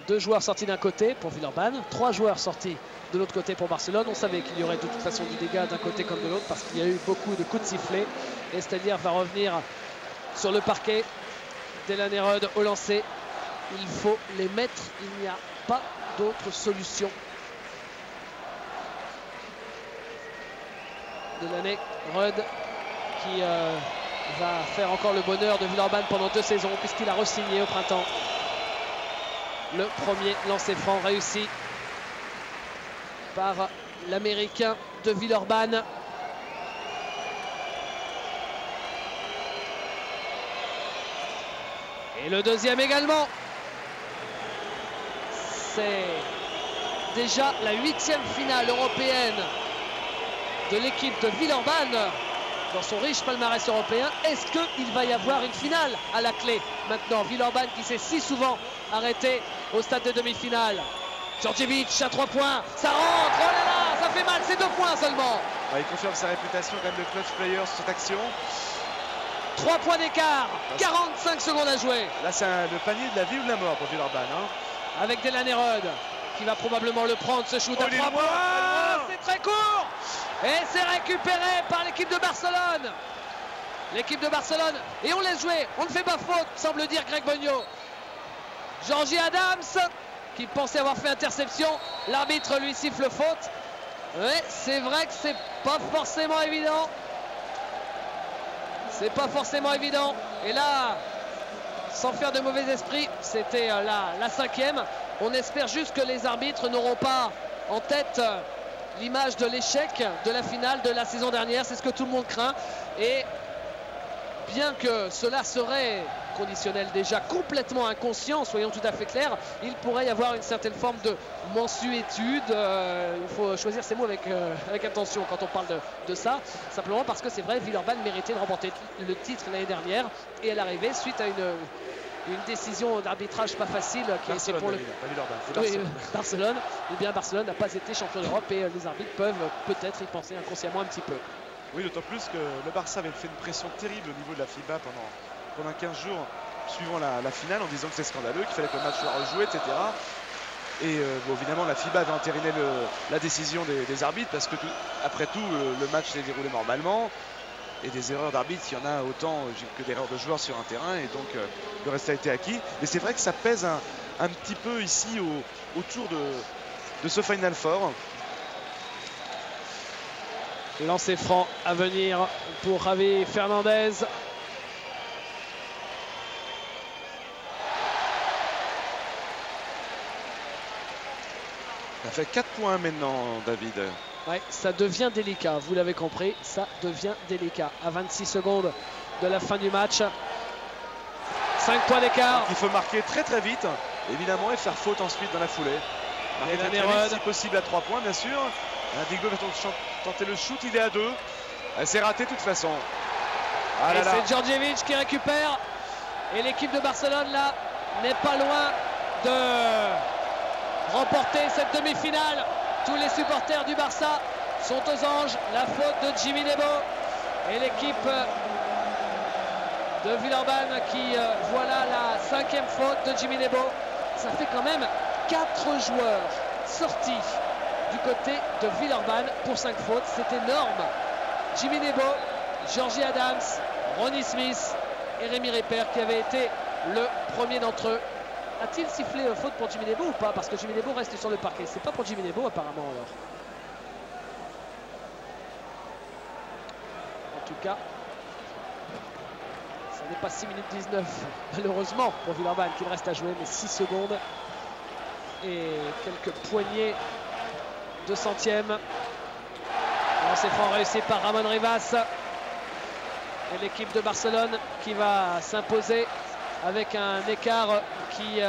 2 joueurs sortis d'un côté pour Villeurbanne, 3 joueurs sortis de l'autre côté pour Barcelone. On savait qu'il y aurait de toute façon du dégât d'un côté comme de l'autre, parce qu'il y a eu beaucoup de coups de sifflet. Et c'est-à-dire va revenir sur le parquet. Delaney au lancer. Il faut les mettre, il n'y a pas d'autre solution. Delaney qui va faire encore le bonheur de Villeurbanne pendant 2 saisons, puisqu'il a re-signé au printemps. le premier lancer franc réussi par l'Américain de Villeurbanne. Et le deuxième également. C'est déjà la 8e finale européenne de l'équipe de Villeurbanne dans son riche palmarès européen. Est-ce qu'il va y avoir une finale à la clé maintenant? Villeurbanne qui s'est si souvent arrêté au stade des demi-finales. Djordjevic à 3 points, ça rentre, oh là là, ça fait mal, c'est 2 points seulement. Ouais, il confirme sa réputation quand même de clutch player sur cette action. 3 points d'écart, 45 secondes à jouer. Là, c'est le panier de la vie ou de la mort pour Villeurbanne. Avec Delan Erod qui va probablement le prendre, ce shoot à 3 points. C'est très court. Et c'est récupéré par l'équipe de Barcelone. L'équipe de Barcelone. Et on laisse jouer. On ne fait pas faute, semble dire Greg Bogno. Georgie Adams qui pensait avoir fait interception. L'arbitre lui siffle faute. Ouais, c'est vrai que c'est pas forcément évident. C'est pas forcément évident. Et là, sans faire de mauvais esprit, c'était la 5e. On espère juste que les arbitres n'auront pas en tête l'image de l'échec de la finale de la saison dernière. C'est ce que tout le monde craint. Et bien que cela serait conditionnel déjà complètement inconscient, soyons tout à fait clairs, il pourrait y avoir une certaine forme de mansuétude. Il faut choisir ses mots avec attention quand on parle de ça, simplement parce que c'est vrai, Villeurbanne méritait de remporter le titre l'année dernière, et à l'arrivée, suite à une décision d'arbitrage pas facile qui a été pour le Barcelone, et bien Barcelone n'a pas été champion d'Europe, et les arbitres peuvent peut-être y penser inconsciemment un petit peu. Oui, d'autant plus que le Barça avait fait une pression terrible au niveau de la FIBA pendant 15 jours suivant la finale, en disant que c'est scandaleux, qu'il fallait que le match soit rejoué, etc. Et bon, évidemment, la FIBA avait entériné la décision des arbitres, parce que après tout, le match s'est déroulé normalement. Et des erreurs d'arbitre, il y en a autant que d'erreurs de joueurs sur un terrain, et donc le reste a été acquis. Mais c'est vrai que ça pèse un petit peu ici autour de ce Final Four. Lancer franc à venir pour Javi Fernandez. Ça fait 4 points maintenant, David. Ouais, ça devient délicat, vous l'avez compris, ça devient délicat. À 26 secondes de la fin du match. 5 points d'écart. Il faut marquer très très vite, évidemment, et faire faute ensuite dans la foulée. Marquer très, très vite, si possible à 3 points, bien sûr. Digbo va tenter le shoot, il est à 2. C'est raté de toute façon. Ah, et c'est Djordjevic qui récupère. Et l'équipe de Barcelone, là, n'est pas loin de remporter cette demi-finale. Tous les supporters du Barça sont aux anges. La faute de Jimmy Nebo. Et l'équipe de Villeurbanne qui, voilà la 5e faute de Jimmy Nebo. Ça fait quand même 4 joueurs sortis du côté de Villeurbanne pour 5 fautes. C'est énorme. Jimmy Nebo, Georgie Adams, Ronnie Smith et Rémi Ripper qui avait été le premier d'entre eux. A-t-il sifflé faute pour Jimmy Nebo ou pas? Parce que Jimmy Nebo reste sur le parquet. C'est pas pour Jimmy Nebo apparemment alors. En tout cas, ça n'est pas 6 minutes 19 malheureusement pour Villeurbanne qu'il reste à jouer, mais 6 secondes et quelques poignées de centièmes. Lancer franc réussi par Ramon Rivas. Et l'équipe de Barcelone qui va s'imposer avec un écart qui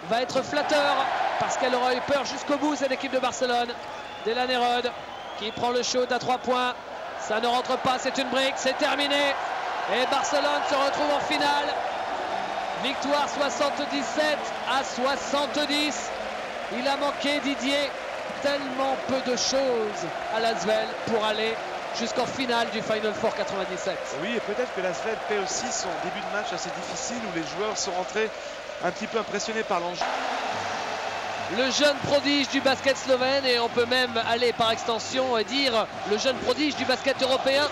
va être flatteur parce qu'elle aura eu peur jusqu'au bout, cette équipe de Barcelone. Delan Erod qui prend le shoot à 3 points. Ça ne rentre pas, c'est une brique, c'est terminé. Et Barcelone se retrouve en finale. Victoire 77 à 70. Il a manqué, Didier, tellement peu de choses à l'Asvel pour aller jusqu'en finale du Final Four 97. Oui, et peut-être que l'Asvel paie aussi son début de match assez difficile où les joueurs sont rentrés un petit peu impressionnés par l'enjeu. Le jeune prodige du basket slovène, et on peut même aller par extension et dire le jeune prodige du basket européen,